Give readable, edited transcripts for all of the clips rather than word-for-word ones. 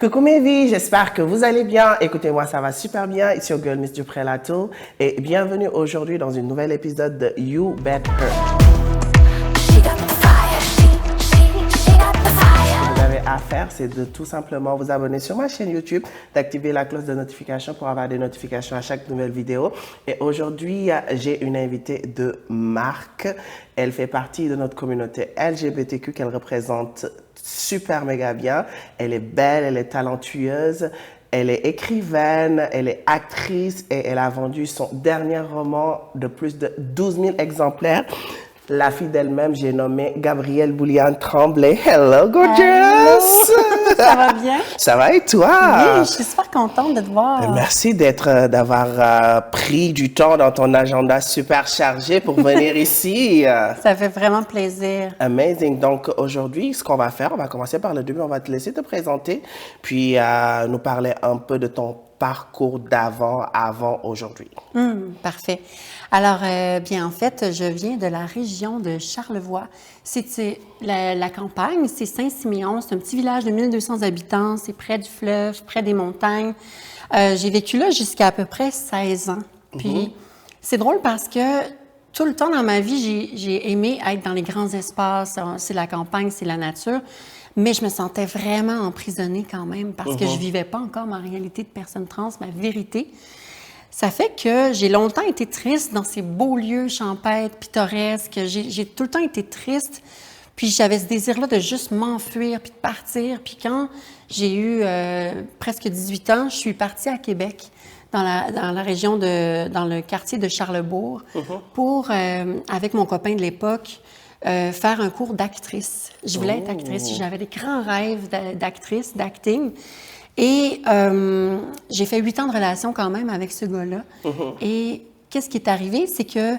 Coucou mes vies, j'espère que vous allez bien. Écoutez-moi, ça va super bien. Ici au Girl Miss Dupré-Lato et bienvenue aujourd'hui dans un nouvel épisode de You Bet Her. Ce que vous avez à faire, c'est de tout simplement vous abonner sur ma chaîne YouTube, d'activer la cloche de notification pour avoir des notifications à chaque nouvelle vidéo. Et aujourd'hui, j'ai une invitée de marque. Elle fait partie de notre communauté LGBTQ qu'elle représente super méga bien. Elle est belle, elle est talentueuse, elle est écrivaine, elle est actrice et elle a vendu son dernier roman de plus de 12 000 exemplaires. La fille d'elle-même, j'ai nommé Gabrielle Bouliane Tremblay. Hello, gorgeous! Hello. Ça va bien? Ça va et toi? Oui, je suis super contente de te voir. Merci d'avoir pris du temps dans ton agenda super chargé pour venir ici. Ça fait vraiment plaisir. Amazing. Donc, aujourd'hui, ce qu'on va faire, on va commencer par le début. On va te laisser te présenter, puis nous parler un peu de ton parcours avant aujourd'hui. Parfait. Alors, bien, en fait, je viens de la région de Charlevoix. C'est la campagne, c'est Saint-Siméon. C'est un petit village de 1200 habitants. C'est près du fleuve, près des montagnes. J'ai vécu là jusqu'à à peu près 16 ans. Puis, c'est drôle parce que tout le temps dans ma vie, j'ai aimé être dans les grands espaces. C'est la campagne, c'est la nature. Mais je me sentais vraiment emprisonnée quand même parce que je vivais pas encore ma réalité de personne trans, ma vérité. Ça fait que j'ai longtemps été triste dans ces beaux lieux champêtres, pittoresques. J'ai tout le temps été triste. Puis j'avais ce désir-là de juste m'enfuir puis de partir. Puis quand j'ai eu presque 18 ans, je suis partie à Québec, dans la région dans le quartier de Charlesbourg, pour, avec mon copain de l'époque, faire un cours d'actrice. Je voulais être actrice. J'avais des grands rêves d'actrice, d'acting. Et j'ai fait 8 ans de relation quand même avec ce gars-là. Et qu'est-ce qui est arrivé? C'est que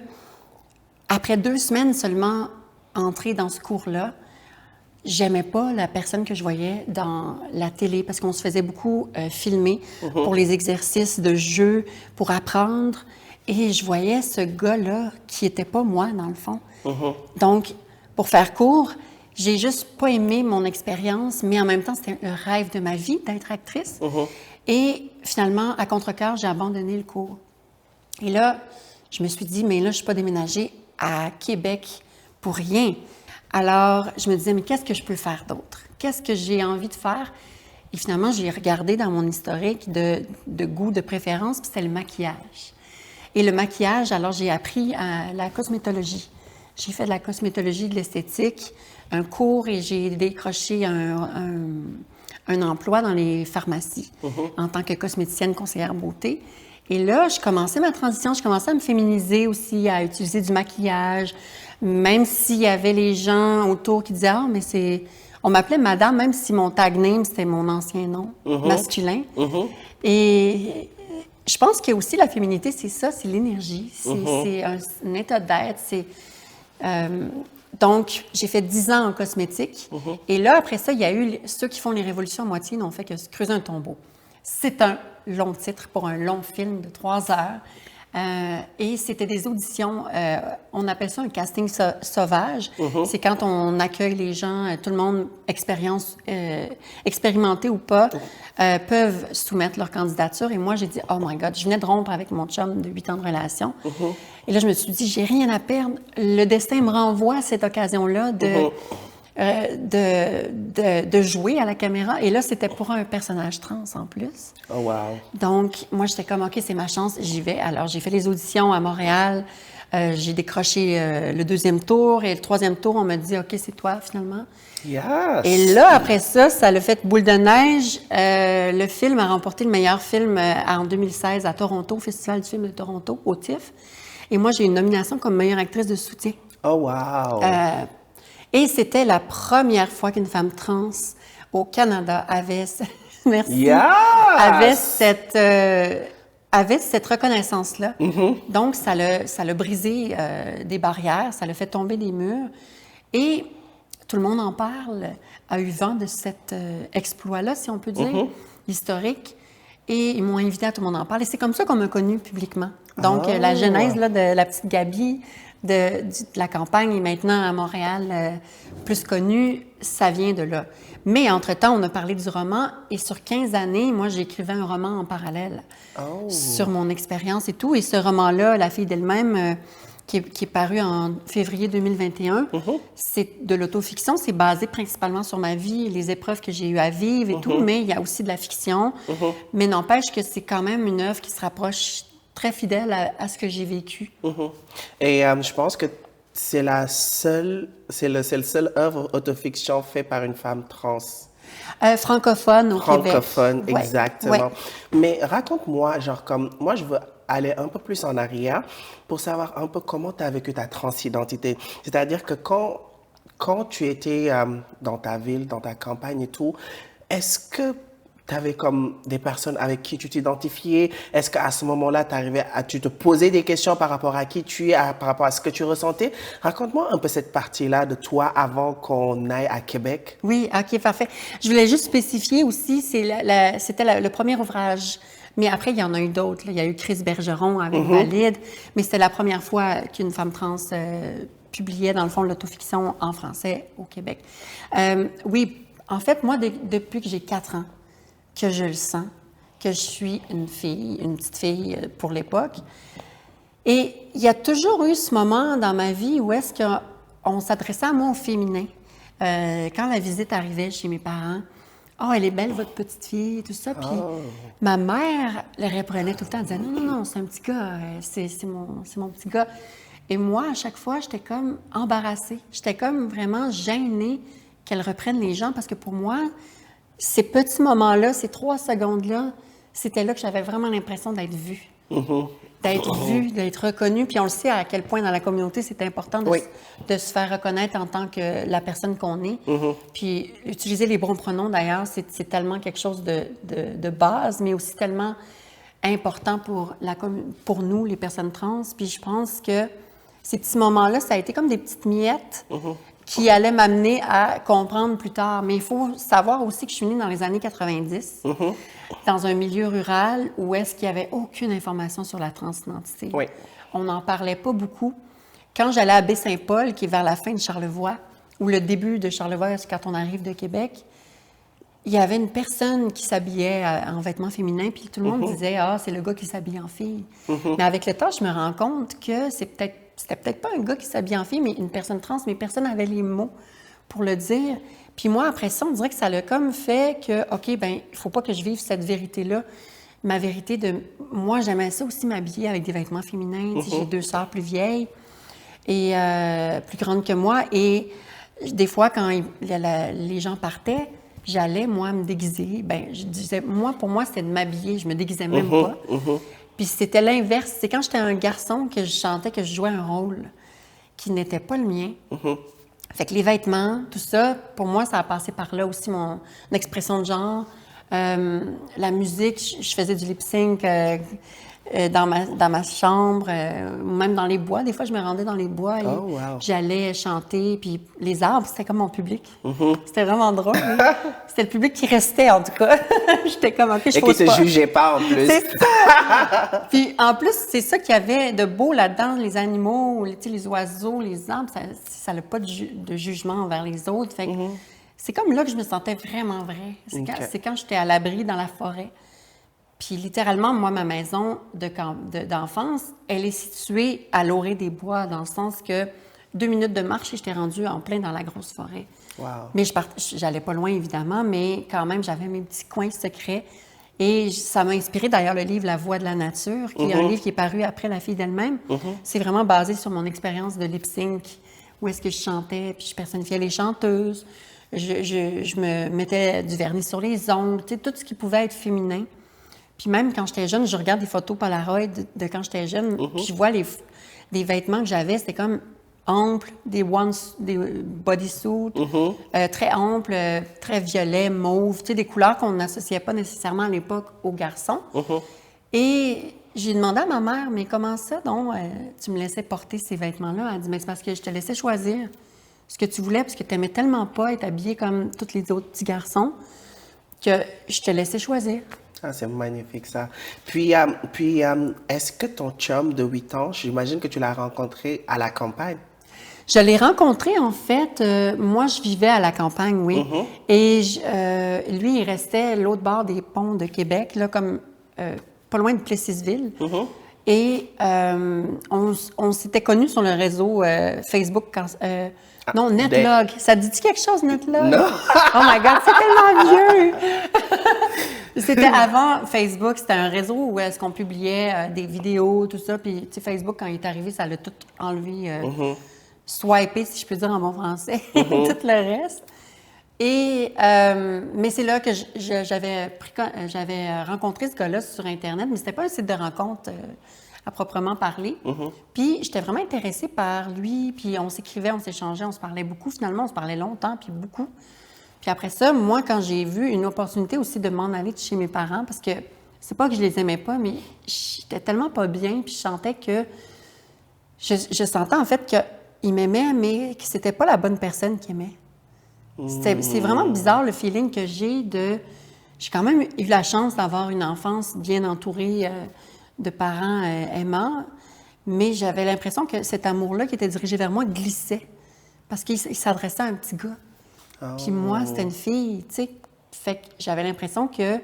après 2 semaines seulement entrée dans ce cours-là, j'aimais pas la personne que je voyais dans la télé parce qu'on se faisait beaucoup filmer pour les exercices de jeu, pour apprendre. Et je voyais ce gars-là qui était pas moi, dans le fond. Donc, pour faire court, j'ai juste pas aimé mon expérience, mais en même temps, c'était le rêve de ma vie d'être actrice. Et finalement, à contre-cœur, j'ai abandonné le cours. Et là, je me suis dit, mais là, je suis pas déménagée à Québec pour rien. Alors, je me disais, mais qu'est-ce que je peux faire d'autre? Qu'est-ce que j'ai envie de faire? Et finalement, j'ai regardé dans mon historique de goût, de préférence, puis c'était le maquillage. Et le maquillage, alors j'ai appris la cosmétologie. J'ai fait de la cosmétologie, de l'esthétique, un cours et j'ai décroché un emploi dans les pharmacies en tant que cosméticienne conseillère beauté. Et là, je commençais ma transition, je commençais à me féminiser aussi, à utiliser du maquillage, même s'il y avait les gens autour qui disaient « Ah, mais c'est... » On m'appelait madame, même si mon tag name, c'était mon ancien nom masculin. Et je pense que aussi la féminité, c'est ça, c'est l'énergie, c'est un état d'être, c'est... Donc, j'ai fait 10 ans en cosmétique. Et là, après ça, il y a eu ceux qui font les révolutions à moitié n'ont fait que se creuser un tombeau. C'est un long titre pour un long film de 3 heures. Et c'était des auditions, on appelle ça un casting sauvage. C'est quand on accueille les gens, tout le monde, expérimenté ou pas, peuvent soumettre leur candidature. Et moi, j'ai dit, oh my God, je venais de rompre avec mon chum de 8 ans de relation. Et là, je me suis dit, j'ai rien à perdre. Le destin me renvoie à cette occasion-là de jouer à la caméra. Et là, c'était pour un personnage trans en plus. Oh wow! Donc, moi, j'étais comme, OK, c'est ma chance, j'y vais. Alors, j'ai fait les auditions à Montréal. J'ai décroché le 2e tour. Et le 3e tour, on m'a dit, OK, c'est toi, finalement. Yes! Et là, après ça, ça l'a fait boule de neige. Le film a remporté le meilleur film en 2016 à Toronto, au Festival du film de Toronto, au TIFF. Et moi, j'ai une nomination comme meilleure actrice de soutien. Oh wow! Et c'était la première fois qu'une femme trans au Canada avait, merci, avait cette reconnaissance-là. Donc, ça l'a brisé des barrières, ça l'a fait tomber des murs. Et tout le monde en parle, a eu vent de cet exploit-là, si on peut dire, historique. Et ils m'ont invité à tout le monde en parle. Et c'est comme ça qu'on m'a connue publiquement. Donc, la genèse là, de la petite Gabi, de la campagne et maintenant à Montréal, plus connue, ça vient de là. Mais entre-temps, on a parlé du roman et sur 15 années, moi, j'écrivais un roman en parallèle sur mon expérience et tout. Et ce roman-là, La fille d'elle-même, qui est paru en février 2021, c'est de l'autofiction. C'est basé principalement sur ma vie, les épreuves que j'ai eues à vivre et tout, mais il y a aussi de la fiction. Mais n'empêche que c'est quand même une œuvre qui se rapproche très fidèle à ce que j'ai vécu. Et je pense que c'est c'est le seul œuvre autofiction fait par une femme trans. Francophone au Québec. Francophone, Ouais, exactement. ouais. Mais raconte-moi, genre comme, moi je veux aller un peu plus en arrière pour savoir un peu comment tu as vécu ta transidentité. C'est-à-dire que quand tu étais dans ta ville, dans ta campagne et tout, est-ce que tu avais comme des personnes avec qui tu t'identifiais? Est-ce qu'à ce moment-là, tu te posais des questions par rapport à qui tu es, par rapport à ce que tu ressentais? Raconte-moi un peu cette partie-là de toi avant qu'on aille à Québec. Oui, OK, parfait. Je voulais juste spécifier aussi, c'était le premier ouvrage. Mais après, il y en a eu d'autres. Là. Il y a eu Chris Bergeron avec Valide, mais c'était la première fois qu'une femme trans publiait, dans le fond, l'autofiction en français au Québec. Oui, en fait, moi, depuis que j'ai 4 ans, que je le sens, que je suis une fille, une petite fille pour l'époque. Et il y a toujours eu ce moment dans ma vie où est-ce qu'on s'adressait à moi au féminin. Quand la visite arrivait chez mes parents, « Oh, elle est belle, votre petite fille, tout ça. » Puis ma mère le reprenait tout le temps, elle disait « Non, non, non, c'est un petit gars, c'est mon petit gars. » Et moi, à chaque fois, j'étais comme embarrassée. J'étais comme vraiment gênée qu'elle reprenne les gens parce que pour moi, ces petits moments-là, ces 3 secondes-là, c'était là que j'avais vraiment l'impression d'être vue. D'être vue, d'être reconnue. Puis on le sait à quel point dans la communauté, c'est important de se faire reconnaître en tant que la personne qu'on est. Puis utiliser les bons pronoms, d'ailleurs, c'est tellement quelque chose de base, mais aussi tellement important pour nous, les personnes trans. Puis je pense que ces petits moments-là, ça a été comme des petites miettes qui allaient m'amener à comprendre plus tard. Mais il faut savoir aussi que je suis née dans les années 90, dans un milieu rural où est-ce qu'il n'y avait aucune information sur la transidentité. On n'en parlait pas beaucoup. Quand j'allais à Baie-Saint-Paul, qui est vers la fin de Charlevoix, ou le début de Charlevoix, c'est quand on arrive de Québec, il y avait une personne qui s'habillait en vêtements féminins, puis tout le monde disait « Ah, c'est le gars qui s'habille en fille. Mais avec le temps, je me rends compte que c'était peut-être pas un gars qui s'habille en fille, mais une personne trans, mais personne n'avait les mots pour le dire. Puis moi, après ça, on dirait que ça l'a comme fait que, OK, ben il faut pas que je vive cette vérité-là. Ma vérité de... Moi, j'aimais ça aussi m'habiller avec des vêtements féminins. J'ai 2 sœurs plus vieilles et plus grandes que moi. Et des fois, quand les gens partaient, j'allais, moi, me déguiser. Ben je disais, pour moi, c'était de m'habiller. Je me déguisais même pas. Puis c'était l'inverse. C'est quand j'étais un garçon que je chantais, que je jouais un rôle qui n'était pas le mien. Fait que les vêtements, tout ça, pour moi, ça a passé par là aussi, mon expression de genre. La musique, je faisais du lip-sync dans ma chambre, même dans les bois. Des fois, je me rendais dans les bois et j'allais chanter. Puis les arbres, c'était comme mon public. C'était vraiment drôle. C'était le public qui restait, en tout cas. J'étais comme, OK, je pose pas. Et qui te jugeait pas, en plus. C'est ça! Puis en plus, c'est ça qu'il y avait de beau là-dedans, les animaux, les oiseaux, les arbres, ça n'a pas de jugement envers les autres. Fait que c'est comme là que je me sentais vraiment vraie. C'est quand j'étais à l'abri dans la forêt. Puis littéralement, moi, ma maison d'enfance, elle est située à l'orée des bois, dans le sens que 2 minutes de marche et j'étais rendue en plein dans la grosse forêt. Mais j'allais pas loin, évidemment, mais quand même, j'avais mes petits coins secrets. Et ça m'a inspiré d'ailleurs le livre La Voix de la nature, qui est un livre qui est paru après La fille d'elle-même. C'est vraiment basé sur mon expérience de lip-sync, où est-ce que je chantais, puis je personnifiais les chanteuses. Je me mettais du vernis sur les ongles, tout ce qui pouvait être féminin. Puis même quand j'étais jeune, je regarde des photos Polaroid de quand j'étais jeune, puis je vois des vêtements que j'avais, c'était comme amples, des bodysuits, très amples, très violets, mauves, des couleurs qu'on n'associait pas nécessairement à l'époque aux garçons. Et j'ai demandé à ma mère, mais comment ça, donc, tu me laissais porter ces vêtements-là? Elle dit, mais c'est parce que je te laissais choisir ce que tu voulais, parce que tu n'aimais tellement pas être habillée comme tous les autres petits garçons, que je te laissais choisir. Ah, c'est magnifique ça. Puis, est-ce que ton chum de 8 ans, j'imagine que tu l'as rencontré à la campagne? Je l'ai rencontré, en fait, moi, je vivais à la campagne, oui. Et lui, il restait à l'autre bord des ponts de Québec, là, comme pas loin de Plessisville. Et on s'était connus sur le réseau Facebook. Non, Netlog. Ça te dit quelque chose, Netlog? Non! Oh my God, c'est tellement vieux! C'était avant Facebook, c'était un réseau où est-ce qu'on publiait des vidéos, tout ça. Puis, tu sais, Facebook, quand il est arrivé, ça l'a tout enlevé. Swipé, si je peux dire en bon français, tout le reste. Et, mais c'est là que j'avais rencontré ce gars-là sur Internet, mais c'était pas un site de rencontre à proprement parler. Puis j'étais vraiment intéressée par lui, puis on s'écrivait, on s'échangeait, on se parlait beaucoup. Finalement, on se parlait longtemps, puis beaucoup. Puis après ça, moi, quand j'ai vu une opportunité aussi de m'en aller de chez mes parents, parce que c'est pas que je les aimais pas, mais j'étais tellement pas bien, puis je sentais que... Je sentais en fait qu'il m'aimait, mais que c'était pas la bonne personne qu'il aimait. C'est vraiment bizarre le feeling que j'ai de... J'ai quand même eu la chance d'avoir une enfance bien entourée de parents aimants, mais j'avais l'impression que cet amour-là qui était dirigé vers moi glissait, parce qu'il s'adressait à un petit gars. Puis moi, c'était une fille, tu sais. Fait que j'avais l'impression que...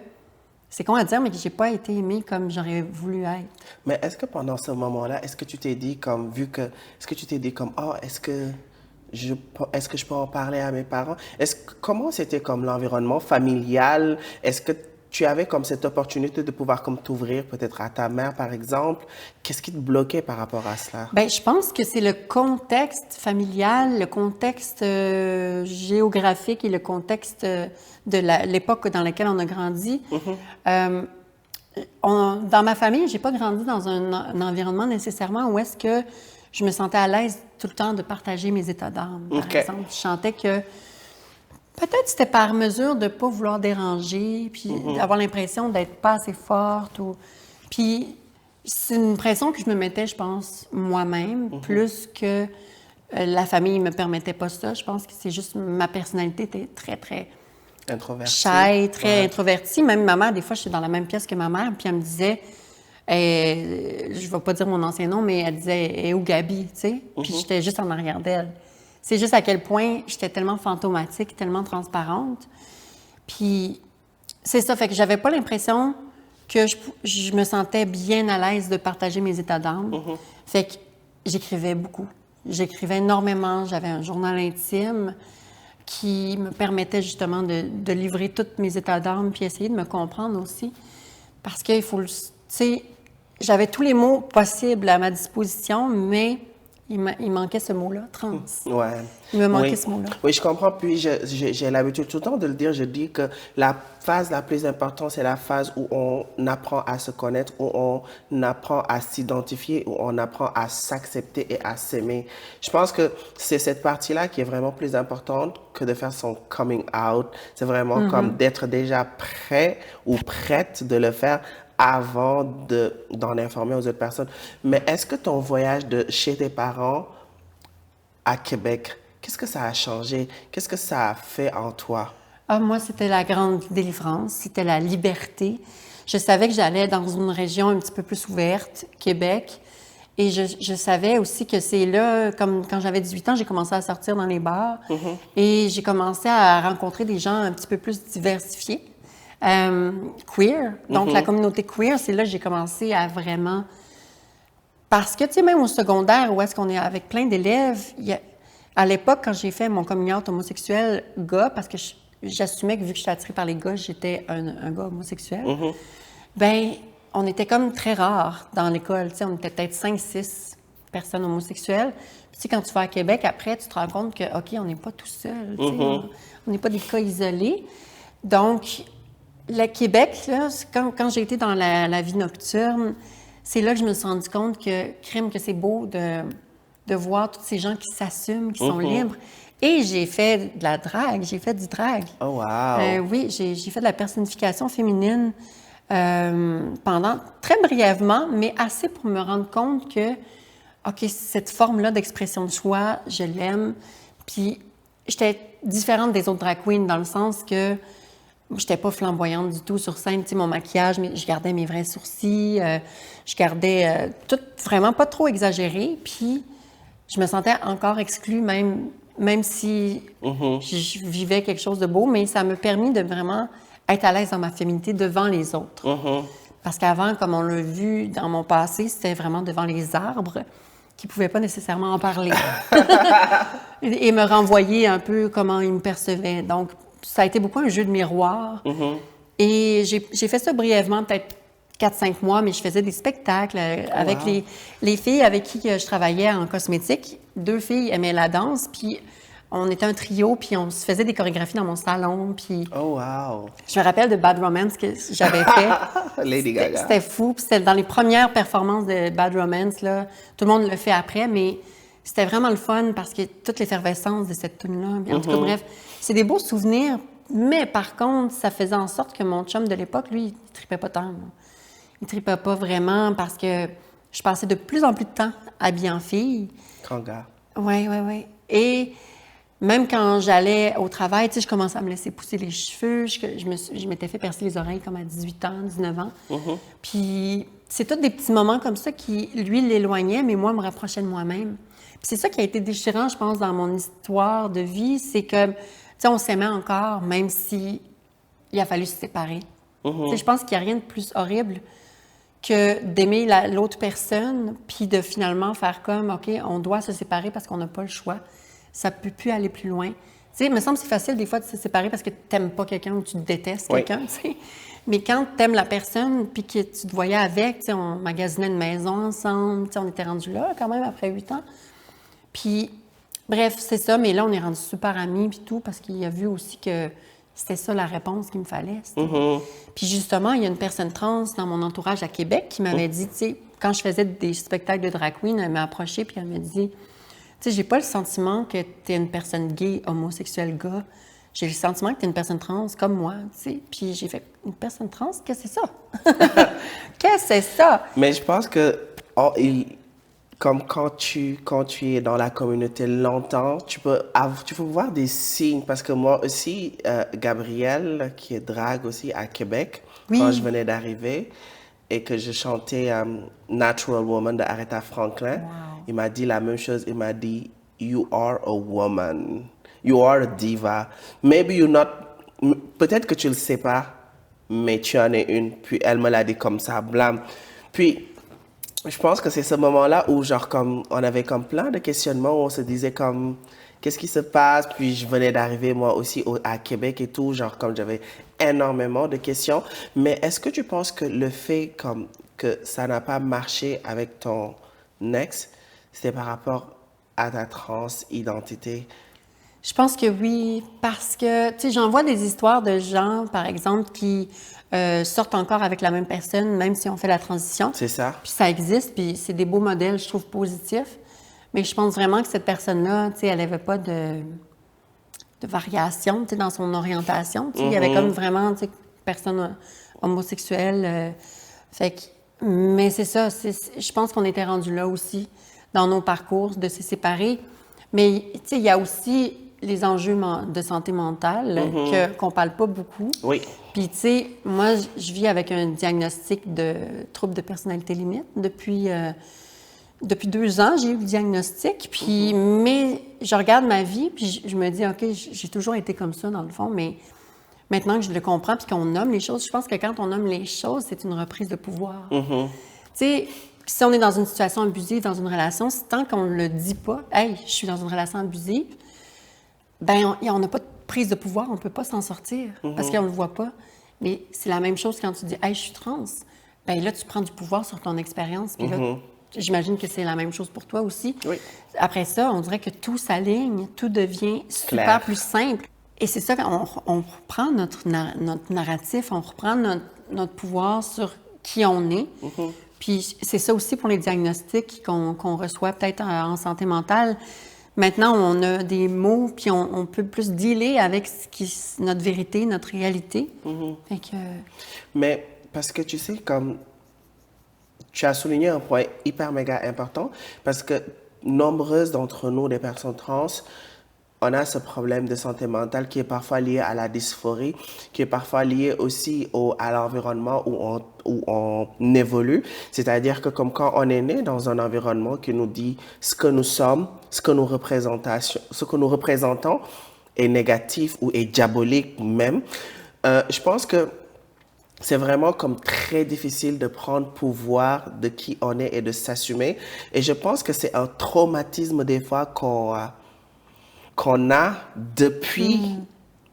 C'est con à dire, mais que j'ai pas été aimée comme j'aurais voulu être. Mais est-ce que pendant ce moment-là, est-ce que tu t'es dit comme, est-ce que tu t'es dit comme, oh, est-ce que je peux en parler à mes parents? Comment c'était comme l'environnement familial? Est-ce que tu avais comme cette opportunité de pouvoir comme t'ouvrir peut-être à ta mère, par exemple? Qu'est-ce qui te bloquait par rapport à cela? Bien, je pense que c'est le contexte familial, le contexte géographique et le contexte de l'époque dans laquelle on a grandi. Dans ma famille, j'ai pas grandi dans un environnement nécessairement où est-ce que je me sentais à l'aise tout le temps de partager mes états d'âme. Par exemple, je sentais que peut-être c'était par mesure de ne pas vouloir déranger, puis d'avoir l'impression d'être pas assez forte. Puis c'est une pression que je me mettais, je pense, moi-même, plus que la famille ne me permettait pas ça. Je pense que c'est juste ma personnalité était très, très introvertie. Shy, très introvertie. Même ma mère, des fois, j'étais dans la même pièce que ma mère, puis elle me disait, je ne vais pas dire mon ancien nom, mais elle disait, où Gabi, tu sais? Puis j'étais juste en arrière d'elle. C'est juste à quel point j'étais tellement fantomatique, tellement transparente. Puis c'est ça, fait que j'avais pas l'impression que je me sentais bien à l'aise de partager mes états d'âme. Fait que j'écrivais beaucoup. J'écrivais énormément. J'avais un journal intime qui me permettait justement de livrer tous mes états d'âme puis essayer de me comprendre aussi. Parce qu'il faut, tu sais, j'avais tous les mots possibles à ma disposition, mais il manquait ce mot-là, trans. Ouais. Il me manquait ce mot-là. Oui, je comprends. Puis j'ai l'habitude tout le temps de le dire. Je dis que la phase la plus importante, c'est la phase où on apprend à se connaître, où on apprend à s'identifier, où on apprend à s'accepter et à s'aimer. Je pense que c'est cette partie-là qui est vraiment plus importante que de faire son coming out. C'est vraiment comme d'être déjà prêt ou prête de le faire avant d'en informer aux autres personnes. Mais est-ce que ton voyage de chez tes parents à Québec, qu'est-ce que ça a changé? Qu'est-ce que ça a fait en toi? Ah, moi, c'était la grande délivrance, c'était la liberté. Je savais que j'allais dans une région un petit peu plus ouverte, Québec. Et je savais aussi que c'est là, comme quand j'avais 18 ans, j'ai commencé à sortir dans les bars. Et j'ai commencé à rencontrer des gens un petit peu plus diversifiés. Queer. Donc, la communauté queer, c'est là que j'ai commencé à vraiment... Parce que, tu sais, même au secondaire, où est-ce qu'on est avec plein d'élèves, à l'époque, quand j'ai fait mon coming out homosexuel gars, parce que j'assumais que vu que j'étais attirée par les gars, j'étais un gars homosexuel, ben on était comme très rares dans l'école. Tu sais, on était peut-être 5-6 personnes homosexuelles. Puis, tu sais, quand tu vas à Québec, après, tu te rends compte que, OK, on n'est pas tout seul. Tu sais, on n'est pas des cas isolés. Donc... Le Québec, là, quand j'ai été dans la vie nocturne, c'est là que je me suis rendu compte que c'est beau de voir tous ces gens qui s'assument, qui sont libres. Et j'ai fait de la drague, j'ai fait du drag. Oh, wow! Oui, j'ai fait de la personnification féminine pendant très brièvement, mais assez pour me rendre compte que, OK, cette forme-là d'expression de soi, je l'aime. Puis j'étais différente des autres drag queens dans le sens que j'étais pas flamboyante du tout sur scène. Tu sais, mon maquillage, je gardais mes vrais sourcils, je gardais tout vraiment pas trop exagéré. Puis je me sentais encore exclue, même si je vivais quelque chose de beau, mais ça m'a permis de vraiment être à l'aise dans ma féminité devant les autres. Parce qu'avant, comme on l'a vu dans mon passé, c'était vraiment devant les arbres qui ne pouvaient pas nécessairement en parler et me renvoyer un peu comment ils me percevaient. Donc, ça a été beaucoup un jeu de miroir. Et j'ai fait ça brièvement, peut-être 4-5 mois, mais je faisais des spectacles avec les filles avec qui je travaillais en cosmétique. 2 filles aimaient la danse, puis on était un trio, puis on se faisait des chorégraphies dans mon salon. Puis Oh, wow! je me rappelle de Bad Romance que j'avais fait. Lady Gaga. C'était fou. Puis c'était dans les premières performances de Bad Romance, là. Tout le monde le fait après, mais c'était vraiment le fun parce que toute l'effervescence de cette tune-là. En tout cas, bref, c'est des beaux souvenirs. Mais par contre, ça faisait en sorte que mon chum de l'époque, lui, il tripait pas tant. Là. Il tripait pas vraiment parce que je passais de plus en plus de temps habillée en fille. Grand gars. Oui. Et même quand j'allais au travail, tu sais, je commençais à me laisser pousser les cheveux. Je m'étais fait percer les oreilles comme à 18 ans, 19 ans. Puis c'est tous des petits moments comme ça qui, lui, l'éloignaient, mais moi, me rapprochaient de moi-même. Puis c'est ça qui a été déchirant, je pense, dans mon histoire de vie, c'est que, tu sais, on s'aimait encore, même si il a fallu se séparer. Tu sais, je pense qu'il n'y a rien de plus horrible que d'aimer l'autre personne, puis de finalement faire comme, OK, on doit se séparer parce qu'on n'a pas le choix. Ça ne peut plus aller plus loin. Tu sais, il me semble que c'est facile des fois de se séparer parce que tu n'aimes pas quelqu'un ou tu détestes quelqu'un, tu sais. Mais quand tu aimes la personne, puis que tu te voyais avec, tu sais, on magasinait une maison ensemble, tu sais, on était rendus là quand même après 8 ans. Puis, bref, c'est ça, mais là, on est rendus super amis, puis tout, parce qu'il a vu aussi que c'était ça la réponse qu'il me fallait. Puis justement, il y a une personne trans dans mon entourage à Québec qui m'avait dit, tu sais, quand je faisais des spectacles de drag queen, elle m'a approchée puis elle m'a dit, tu sais, j'ai pas le sentiment que tu es une personne gay, homosexuelle, gars. J'ai le sentiment que tu es une personne trans comme moi, tu sais. Puis j'ai fait, une personne trans, qu'est-ce que c'est ça? Qu'est-ce que c'est ça? Mais je pense que comme quand tu es dans la communauté longtemps, tu peux voir des signes. Parce que moi aussi, Gabrielle, qui est drague aussi à Québec, quand je venais d'arriver et que je chantais Natural Woman de Aretha Franklin, il m'a dit la même chose. Il m'a dit, You are a woman. You are a diva. Maybe you're not... Peut-être que tu le sais pas, mais tu en es une. Puis elle me l'a dit comme ça, blâme. Puis... je pense que c'est ce moment-là où, genre, comme, on avait comme plein de questionnements, où on se disait comme, qu'est-ce qui se passe? Puis je venais d'arriver, moi aussi, à Québec et tout, genre, comme j'avais énormément de questions. Mais est-ce que tu penses que le fait, comme, que ça n'a pas marché avec ton ex, c'était par rapport à ta transidentité? Je pense que oui, parce que, tu sais, j'en vois des histoires de gens, par exemple, qui sortent encore avec la même personne, même si on fait la transition. C'est ça. Puis ça existe, puis c'est des beaux modèles, je trouve, positifs. Mais je pense vraiment que cette personne-là, tu sais, elle n'avait pas de variation, tu sais, dans son orientation. Tu sais, il y avait comme vraiment, tu sais, personne homosexuelle. Fait que, mais c'est ça, je pense qu'on était rendu là aussi, dans nos parcours, de se séparer. Mais, tu sais, il y a aussi les enjeux de santé mentale qu'on ne parle pas beaucoup. Oui. Puis, tu sais, moi, je vis avec un diagnostic de trouble de personnalité limite. Depuis 2 ans, j'ai eu le diagnostic. Puis, mais je regarde ma vie, puis je me dis, OK, j'ai toujours été comme ça, dans le fond, mais maintenant que je le comprends, puis qu'on nomme les choses, je pense que quand on nomme les choses, c'est une reprise de pouvoir. Tu sais, si on est dans une situation abusive, dans une relation, tant qu'on ne le dit pas, « Hey, je suis dans une relation abusive », ben on n'a pas de prise de pouvoir, on ne peut pas s'en sortir parce qu'on ne le voit pas. Mais c'est la même chose quand tu dis « Hey, je suis trans », ben là, tu prends du pouvoir sur ton expérience. Puis là, j'imagine que c'est la même chose pour toi aussi. Oui. Après ça, on dirait que tout s'aligne, tout devient super plus simple. Et c'est ça, on reprend notre narratif, on reprend notre pouvoir sur qui on est. Puis c'est ça aussi pour les diagnostics qu'on reçoit peut-être en santé mentale. Maintenant, on a des mots, puis on peut plus dealer avec notre vérité, notre réalité. Fait que... Mais parce que tu sais, comme tu as souligné un point hyper méga important, parce que nombreuses d'entre nous, des personnes trans, on a ce problème de santé mentale qui est parfois lié à la dysphorie, qui est parfois lié aussi à l'environnement où on évolue. C'est-à-dire que comme quand on est né dans un environnement qui nous dit ce que nous sommes, ce que nous représentons est négatif ou est diabolique même, je pense que c'est vraiment comme très difficile de prendre pouvoir de qui on est et de s'assumer. Et je pense que c'est un traumatisme des fois qu'on a depuis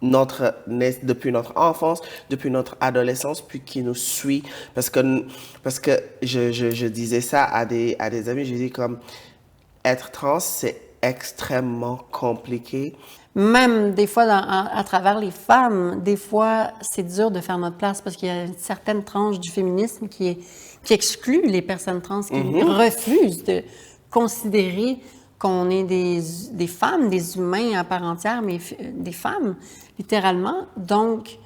depuis notre enfance, depuis notre adolescence, puis qui nous suit. Parce que je disais ça à des amis, je dis comme être trans, c'est extrêmement compliqué. Même des fois, à travers les femmes, des fois, c'est dur de faire notre place parce qu'il y a une certaine tranche du féminisme qui exclut les personnes trans, qui refusent de considérer qu'on est des femmes, des humains à part entière, mais des femmes, littéralement. Donc,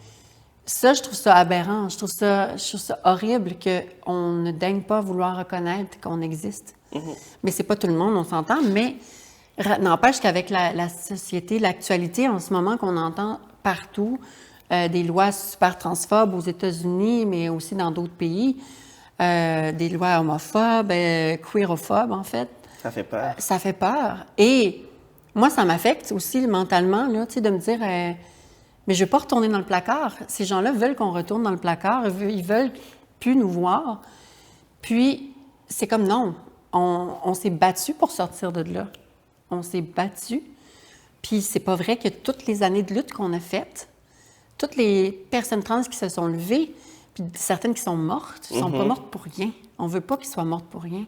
ça, je trouve ça aberrant. Je trouve ça horrible qu'on ne daigne pas vouloir reconnaître qu'on existe. Mais c'est pas tout le monde, on s'entend, mais n'empêche qu'avec la société, l'actualité en ce moment qu'on entend partout, des lois super transphobes aux États-Unis, mais aussi dans d'autres pays, des lois homophobes, queerophobes en fait. Ça fait peur. Ça fait peur. Et moi, ça m'affecte aussi mentalement, là, tu sais, de me dire, mais je ne veux pas retourner dans le placard. Ces gens-là veulent qu'on retourne dans le placard, ils veulent plus nous voir. Puis, c'est comme non, on s'est battu pour sortir de là. On s'est battu. Puis c'est pas vrai que toutes les années de lutte qu'on a faites, toutes les personnes trans qui se sont levées, puis certaines qui sont mortes, ne sont pas mortes pour rien. On veut pas qu'ils soient mortes pour rien.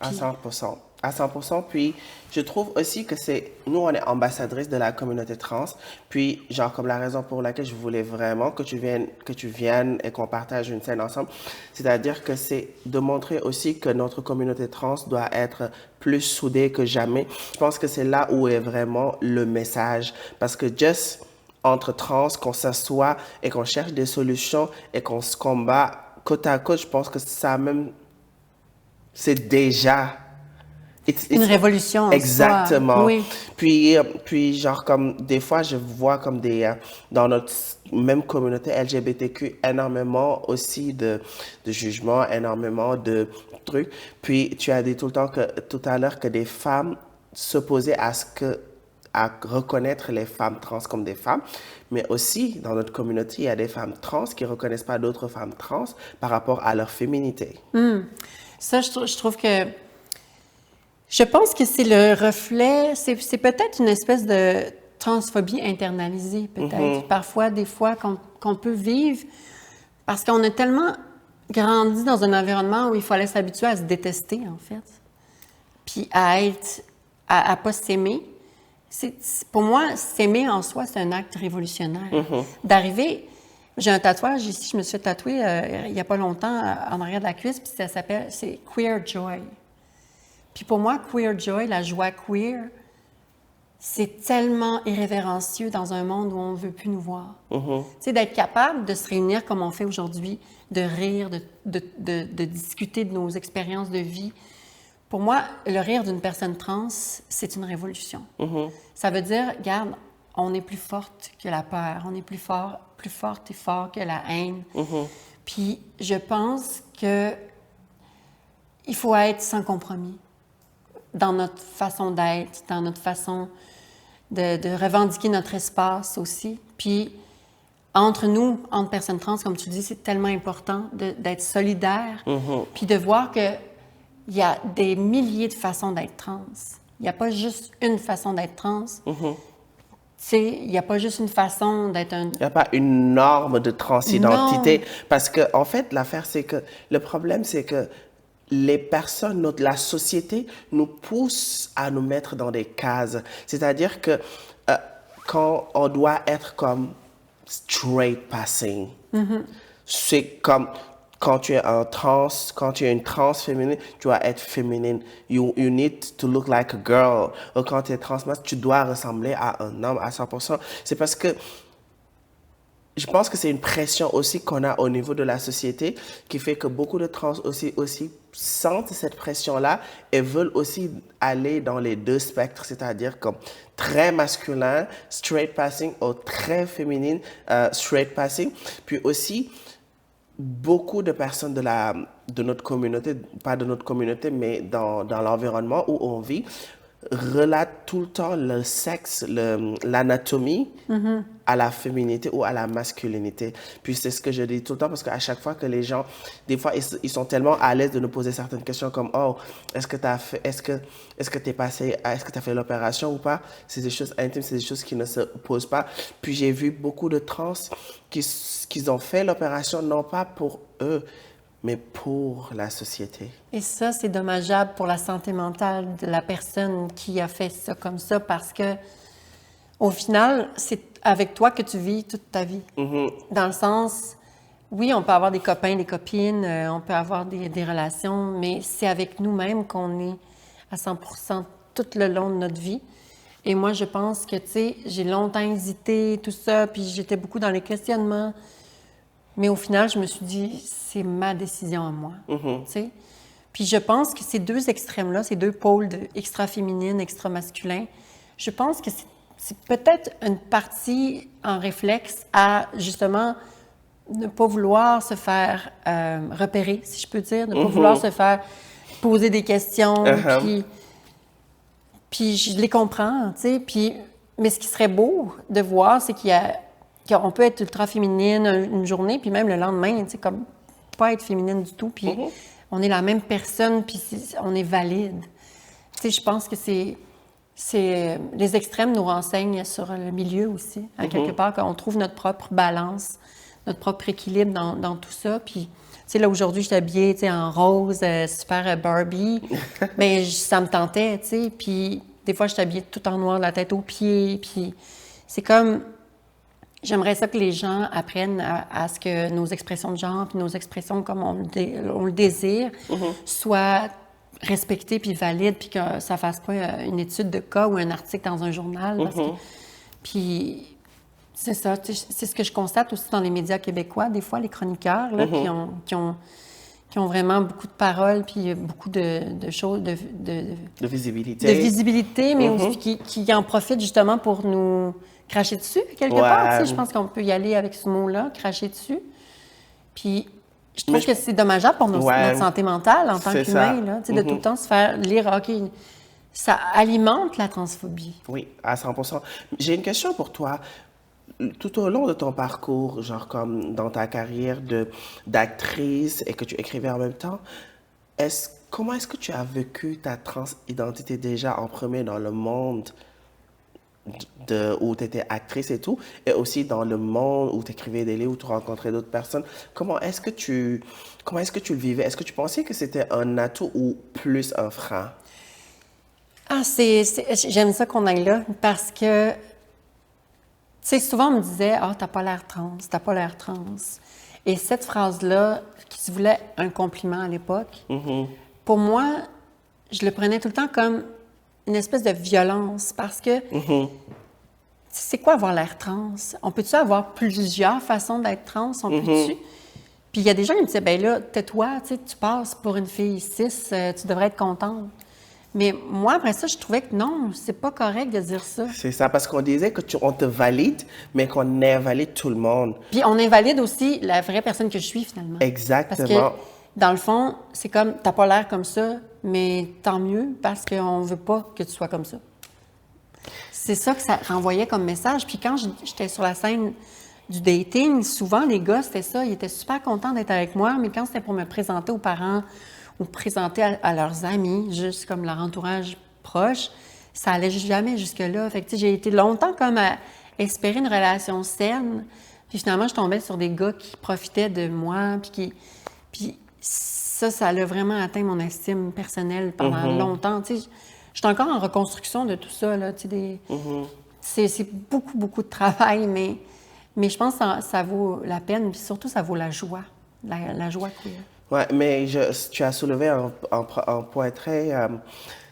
Puis... À 100%. À 100%. Puis, je trouve aussi que nous, on est ambassadrices de la communauté trans. Puis, genre, comme la raison pour laquelle je voulais vraiment que tu viennes et qu'on partage une scène ensemble, c'est-à-dire que c'est de montrer aussi que notre communauté trans doit être plus soudée que jamais. Je pense que c'est là où est vraiment le message. Parce que juste entre trans, qu'on s'assoit et qu'on cherche des solutions et qu'on se combat côte à côte, je pense que ça même, c'est déjà... Une révolution. Exactement. Oui. Puis, genre, comme, des fois, je vois comme dans notre même communauté LGBTQ, énormément aussi de jugements, énormément de trucs. Puis, tu as dit tout à l'heure que des femmes s'opposaient à reconnaître les femmes trans comme des femmes. Mais aussi, dans notre communauté, il y a des femmes trans qui ne reconnaissent pas d'autres femmes trans par rapport à leur féminité. Ça, je trouve que... Je pense que c'est le reflet, c'est peut-être une espèce de transphobie internalisée, peut-être. Parfois, des fois, qu'on peut vivre, parce qu'on a tellement grandi dans un environnement où il fallait s'habituer à se détester, en fait, puis à pas s'aimer. Pour moi, s'aimer en soi, c'est un acte révolutionnaire. D'arriver... J'ai un tatouage ici, je me suis fait tatouer il n'y a pas longtemps en arrière de la cuisse, puis c'est Queer Joy. Puis pour moi, Queer Joy, la joie queer, c'est tellement irrévérencieux dans un monde où on ne veut plus nous voir. Tu sais, d'être capable de se réunir comme on fait aujourd'hui, de rire, de discuter de nos expériences de vie. Pour moi, le rire d'une personne trans, c'est une révolution. Ça veut dire, regarde, on est plus forte que la peur, on est plus forte et fort que la haine. Puis je pense que il faut être sans compromis dans notre façon d'être, dans notre façon de revendiquer notre espace aussi. Puis entre nous, entre personnes trans, comme tu dis, c'est tellement important d'être solidaires, puis de voir qu'il y a des milliers de façons d'être trans. Il n'y a pas juste une façon d'être trans. Tu sais, il n'y a pas juste une façon d'être un... Il n'y a pas une norme de transidentité. Parce que, en fait, l'affaire, c'est que le problème, c'est que les personnes, la société nous pousse à nous mettre dans des cases. C'est-à-dire que quand on doit être comme straight passing, c'est comme quand tu es quand tu es une trans féminine, tu dois être féminine. You need to look like a girl. Ou quand tu es transmasque, tu dois ressembler à un homme à 100%. C'est parce que je pense que c'est une pression aussi qu'on a au niveau de la société qui fait que beaucoup de trans aussi sentent cette pression-là et veulent aussi aller dans les deux spectres, c'est-à-dire comme très masculin, straight passing, ou très féminine, straight passing. Puis aussi, beaucoup de personnes de notre communauté, pas de notre communauté, mais dans l'environnement où on vit, relatent tout le temps le sexe, l'anatomie à la féminité ou à la masculinité. Puis c'est ce que je dis tout le temps parce qu'à chaque fois que les gens, des fois, ils sont tellement à l'aise de nous poser certaines questions comme, oh, est-ce que t'es passé, est-ce que t'as fait l'opération ou pas? C'est des choses intimes, c'est des choses qui ne se posent pas. Puis j'ai vu beaucoup de trans qui ont fait l'opération non pas pour eux, mais pour la société. Et ça, c'est dommageable pour la santé mentale de la personne qui a fait ça comme ça parce que, au final, c'est avec toi que tu vis toute ta vie. Dans le sens, oui, on peut avoir des copains, des copines, on peut avoir des relations, mais c'est avec nous-mêmes qu'on est à 100% tout le long de notre vie. Et moi, je pense que, tu sais, j'ai longtemps hésité, tout ça, puis j'étais beaucoup dans les questionnements. Mais au final, je me suis dit, c'est ma décision à moi, tu sais. Puis je pense que ces deux extrêmes-là, ces deux pôles de extra-féminine, extra-masculin, je pense que c'est peut-être une partie en réflexe à, justement, ne pas vouloir se faire repérer, si je peux dire, ne pas vouloir se faire poser des questions, puis je les comprends, tu sais. Puis, mais ce qui serait beau de voir, c'est qu'on peut être ultra féminine une journée, puis même le lendemain, tu sais, comme pas être féminine du tout, puis on est la même personne, puis on est valide. Tu sais, je pense que les extrêmes nous renseignent sur le milieu aussi, à quelque part, qu'on trouve notre propre balance, notre propre équilibre dans tout ça. Puis, tu sais, là, aujourd'hui, je suis habillée, tu sais, en rose, super Barbie, mais ça me tentait, tu sais. Puis, des fois, je suis habillée tout en noir, de la tête aux pieds, puis c'est comme... J'aimerais ça que les gens apprennent à ce que nos expressions de genre, puis nos expressions comme on le désire, soient respectées puis valides, puis que ça fasse pas une étude de cas ou un article dans un journal. Puis c'est ça, c'est ce que je constate aussi dans les médias québécois, des fois, les chroniqueurs là, qui ont vraiment beaucoup de paroles, puis beaucoup de choses, de visibilité. De visibilité, mais aussi qui en profitent justement pour nous cracher dessus, quelque part. Tu sais, je pense qu'on peut y aller avec ce mot-là, cracher dessus. Puis, je trouve que c'est dommageable pour notre santé mentale en tant qu'humain, là, tu sais, de tout le temps se faire lire, OK, ça alimente la transphobie. Oui, à 100%. J'ai une question pour toi. Tout au long de ton parcours, genre comme dans ta carrière d'actrice et que tu écrivais en même temps, comment est-ce que tu as vécu ta transidentité déjà en premier dans le monde où tu étais actrice et tout, et aussi dans le monde où tu écrivais des livres, où tu rencontrais d'autres personnes? Comment est-ce que tu le vivais? Est-ce que tu pensais que c'était un atout ou plus un frein? Ah, j'aime ça qu'on aille là, parce que, tu sais, souvent on me disait « Ah, t'as pas l'air trans, t'as pas l'air trans ». Et cette phrase-là, qui se voulait un compliment à l'époque, pour moi, je le prenais tout le temps comme une espèce de violence, parce que c'est quoi avoir l'air trans? On peut-tu avoir plusieurs façons d'être trans? On peut-tu? Puis il y a des gens qui me disaient, ben là, tais-toi, tu passes pour une fille cis, tu devrais être contente. Mais moi, après ça, je trouvais que non, c'est pas correct de dire ça. C'est ça, parce qu'on disait qu'on te valide, mais qu'on invalide tout le monde. Puis on invalide aussi la vraie personne que je suis, finalement. Exactement. Parce que, dans le fond, c'est comme, t'as pas l'air comme ça, mais tant mieux, parce qu'on veut pas que tu sois comme ça. C'est ça que ça renvoyait comme message. Puis quand j'étais sur la scène du dating, souvent, les gars, c'était ça, ils étaient super contents d'être avec moi, mais quand c'était pour me présenter aux parents ou présenter à leurs amis, juste comme leur entourage proche, ça allait jamais jusque-là. Fait que, tu sais, j'ai été longtemps comme à espérer une relation saine, puis finalement, je tombais sur des gars qui profitaient de moi, puis ça l'a vraiment atteint mon estime personnelle pendant longtemps. Tu sais, je suis encore en reconstruction de tout ça, là, tu sais, c'est beaucoup, beaucoup de travail, mais je pense que ça vaut la peine, puis surtout, ça vaut la joie, la joie queer. Oui, mais tu as soulevé un point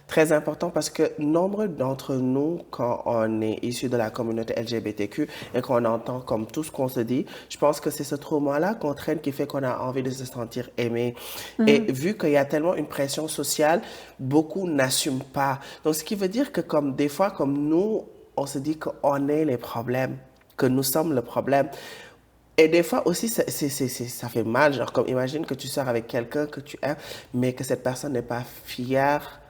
Très important parce que nombre d'entre nous, quand on est issu de la communauté LGBTQ et qu'on entend comme tout ce qu'on se dit, je pense que c'est ce trauma-là qu'on traîne qui fait qu'on a envie de se sentir aimé. Et vu qu'il y a tellement une pression sociale, beaucoup n'assument pas. Donc, ce qui veut dire que comme des fois, comme nous, on se dit qu'on est les problèmes, que nous sommes le problème. Et des fois aussi, ça fait mal. Genre, comme imagine que tu sors avec quelqu'un que tu aimes, mais que cette personne n'est pas fière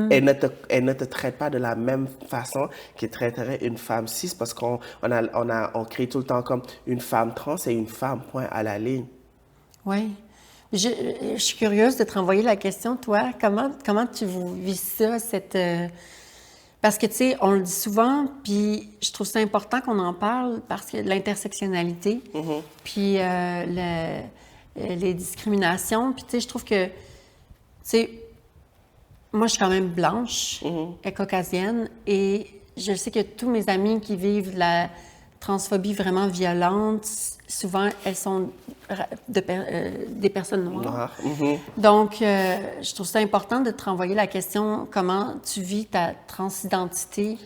et elle ne te traite pas de la même façon qu'il traiterait une femme cis parce on crie tout le temps comme une femme trans et une femme, point à la ligne. Oui. Je suis curieuse de te renvoyer la question, toi. Comment tu vis ça, parce que, tu sais, on le dit souvent, puis je trouve ça important qu'on en parle parce que l'intersectionnalité, puis les discriminations, puis tu sais, je trouve que, tu sais, moi, je suis quand même blanche et caucasienne, et je sais que tous mes amis qui vivent la transphobie vraiment violente, souvent, elles sont des personnes noires. Donc, je trouve ça important de te renvoyer la question, comment tu vis ta transidentité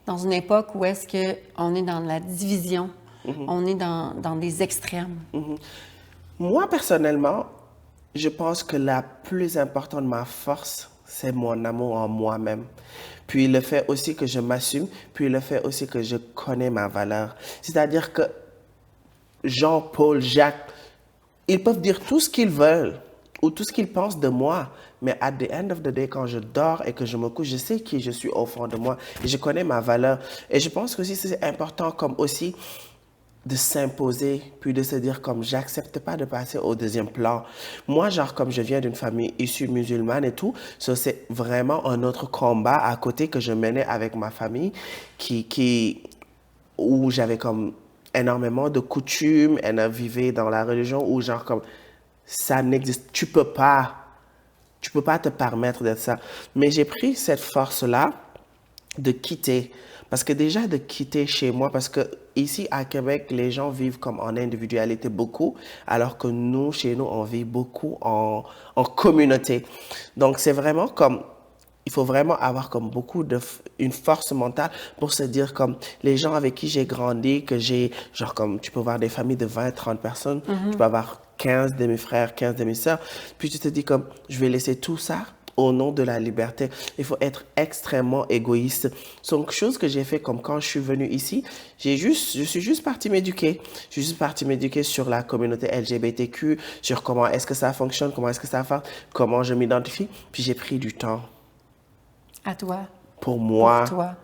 dans une époque où est-ce qu'on est dans la division, on est dans des extrêmes. Moi, personnellement, je pense que la plus importante de ma force, c'est mon amour en moi-même. Puis le fait aussi que je m'assume, puis le fait aussi que je connais ma valeur. C'est-à-dire que Jean, Paul, Jacques, ils peuvent dire tout ce qu'ils veulent ou tout ce qu'ils pensent de moi, mais at the end of the day, quand je dors et que je me couche, je sais qui je suis au fond de moi et je connais ma valeur. Et je pense que aussi c'est important comme aussi de s'imposer, puis de se dire comme j'accepte pas de passer au deuxième plan. Moi, genre comme je viens d'une famille issue musulmane et tout, ça c'est vraiment un autre combat à côté que je menais avec ma famille où j'avais comme énormément de coutumes, elle vivait dans la religion où genre comme ça n'existe, tu peux pas te permettre d'être ça. Mais j'ai pris cette force-là de quitter. Parce que déjà de quitter chez moi, parce que ici à Québec, les gens vivent comme en individualité beaucoup, alors que nous, chez nous, on vit beaucoup en communauté. Donc c'est vraiment comme, il faut vraiment avoir comme une force mentale pour se dire comme les gens avec qui j'ai grandi, que j'ai, genre comme tu peux voir des familles de 20, 30 personnes, tu peux avoir 15 demi-frères, 15 demi-sœurs, puis tu te dis comme je vais laisser tout ça au nom de la liberté. Il faut être extrêmement égoïste. Donc, chose que j'ai fait comme quand je suis venue ici, je suis juste partie m'éduquer. Je suis juste partie m'éduquer sur la communauté LGBTQ, sur comment est-ce que ça fonctionne, comment est-ce que ça fait, comment je m'identifie. Puis j'ai pris du temps. À toi. Pour moi. Pour toi.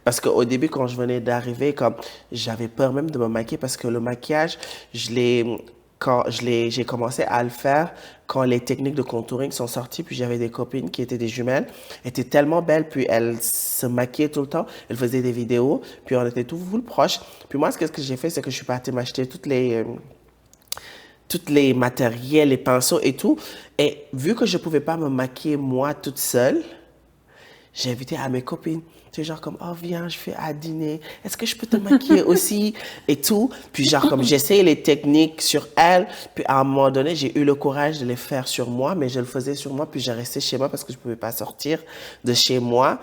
Parce qu'au début, quand je venais d'arriver, comme j'avais peur même de me maquiller parce que le maquillage, j'ai commencé à le faire quand les techniques de contouring sont sorties, puis j'avais des copines qui étaient des jumelles, elles étaient tellement belles, puis elles se maquillaient tout le temps, elles faisaient des vidéos, puis on était tous proches. Puis moi, ce que j'ai fait, c'est que je suis partie m'acheter toutes les matériels, les pinceaux et tout. Et vu que je pouvais pas me maquiller moi toute seule, j'ai invité à mes copines. C'est genre comme, oh viens, je fais à dîner. Est-ce que je peux te maquiller aussi? Et tout. Puis genre comme j'essayais les techniques sur elles. Puis à un moment donné, j'ai eu le courage de les faire sur moi, mais je le faisais sur moi. Puis j'ai resté chez moi parce que je pouvais pas sortir de chez moi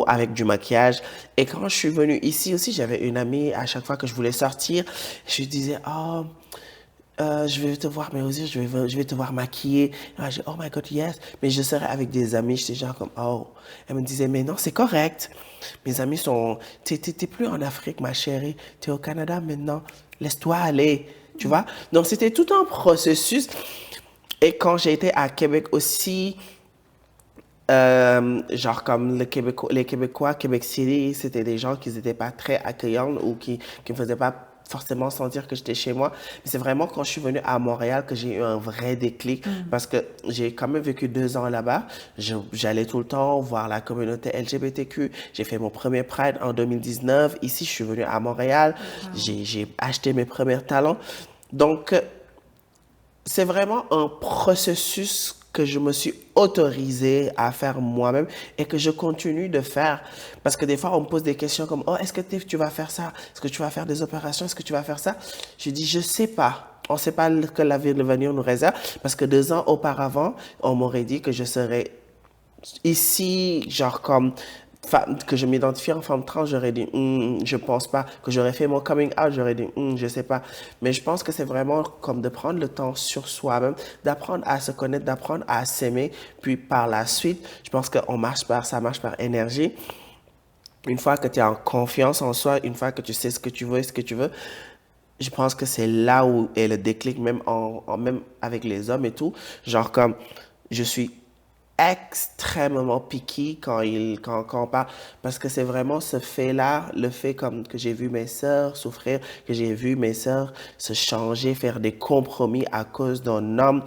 avec du maquillage. Et quand je suis venue ici aussi, j'avais une amie, à chaque fois que je voulais sortir, je lui disais, oh, je vais te voir, mais aussi je vais te voir maquiller. Je dis, oh my God, yes. Mais je serais avec des amis, j'étais genre comme, oh. Elle me disait, mais non, c'est correct. Mes amis t'es plus en Afrique, ma chérie. T'es au Canada maintenant. Laisse-toi aller. Tu vois? Donc, c'était tout un processus. Et quand j'ai été à Québec aussi, genre comme les Québécois, Québec City, c'était des gens qui n'étaient pas très accueillants ou qui me faisaient pas forcément sentir que j'étais chez moi. Mais c'est vraiment quand je suis venue à Montréal que j'ai eu un vrai déclic parce que j'ai quand même vécu 2 ans là-bas. J'allais tout le temps voir la communauté LGBTQ. J'ai fait mon premier Pride en 2019. Ici, je suis venue à Montréal. J'ai acheté mes premiers talons. Donc, c'est vraiment un processus que je me suis autorisée à faire moi-même et que je continue de faire. Parce que des fois, on me pose des questions comme, oh, est-ce que tu vas faire ça? Est-ce que tu vas faire des opérations? Est-ce que tu vas faire ça? Je dis, je sais pas. On ne sait pas que l'avenir nous réserve parce que 2 ans auparavant, on m'aurait dit que je serais ici, genre comme que je m'identifie en femme trans, j'aurais dit, je pense pas. Que j'aurais fait mon coming out, j'aurais dit, je sais pas. Mais je pense que c'est vraiment comme de prendre le temps sur soi-même, d'apprendre à se connaître, d'apprendre à s'aimer. Puis par la suite, je pense que ça marche par énergie. Une fois que tu es en confiance en soi, une fois que tu sais ce que tu veux et ce que tu veux, je pense que c'est là où est le déclic, même même avec les hommes et tout. Genre comme, je suis extrêmement picky quand on parle, parce que c'est vraiment ce fait-là, le fait comme que j'ai vu mes sœurs souffrir, que j'ai vu mes sœurs se changer, faire des compromis à cause d'un homme,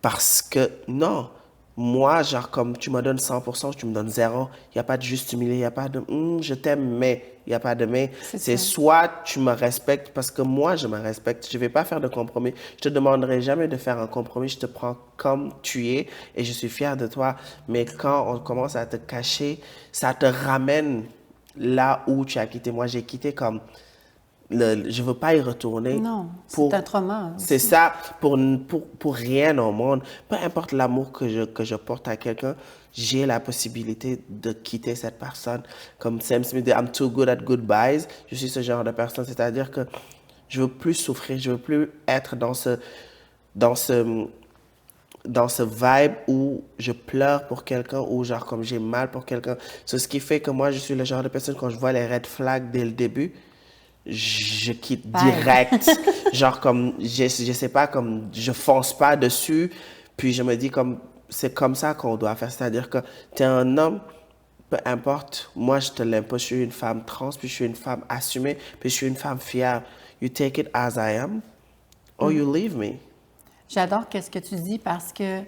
parce que non, moi, genre comme tu me donnes 100%, tu me donnes zéro, il n'y a pas de juste milieu, il n'y a pas de je t'aime, mais il n'y a pas de mais. C'est C'est ça. soit tu me respectes parce que moi, je me respecte. Je ne vais pas faire de compromis. Je te demanderai jamais de faire un compromis. Je te prends comme tu es et je suis fier de toi. Mais quand on commence à te cacher, ça te ramène là où tu as quitté. Moi, j'ai quitté comme je veux pas y retourner Non, c'est pour un trauma c'est aussi. ça pour rien au monde. Peu importe l'amour que je porte à quelqu'un, j'ai la possibilité de quitter cette personne. Comme Sam Smith dit, I'm too good at goodbyes. Je suis ce genre de personne, c'est-à-dire que je veux plus souffrir, je veux plus être dans ce dans ce vibe où je pleure pour quelqu'un ou genre comme j'ai mal pour quelqu'un. C'est ce qui fait que moi je suis le genre de personne quand je vois les red flags dès le début, je quitte Bye. direct. Genre comme, je sais pas, comme, je fonce pas dessus. Puis je me dis comme, c'est comme ça qu'on doit faire. C'est-à-dire que tu es un homme, peu importe, moi je te l'impose, je suis une femme trans, puis je suis une femme assumée, puis je suis une femme fière. You take it as I am, or you leave me. J'adore ce que tu dis parce que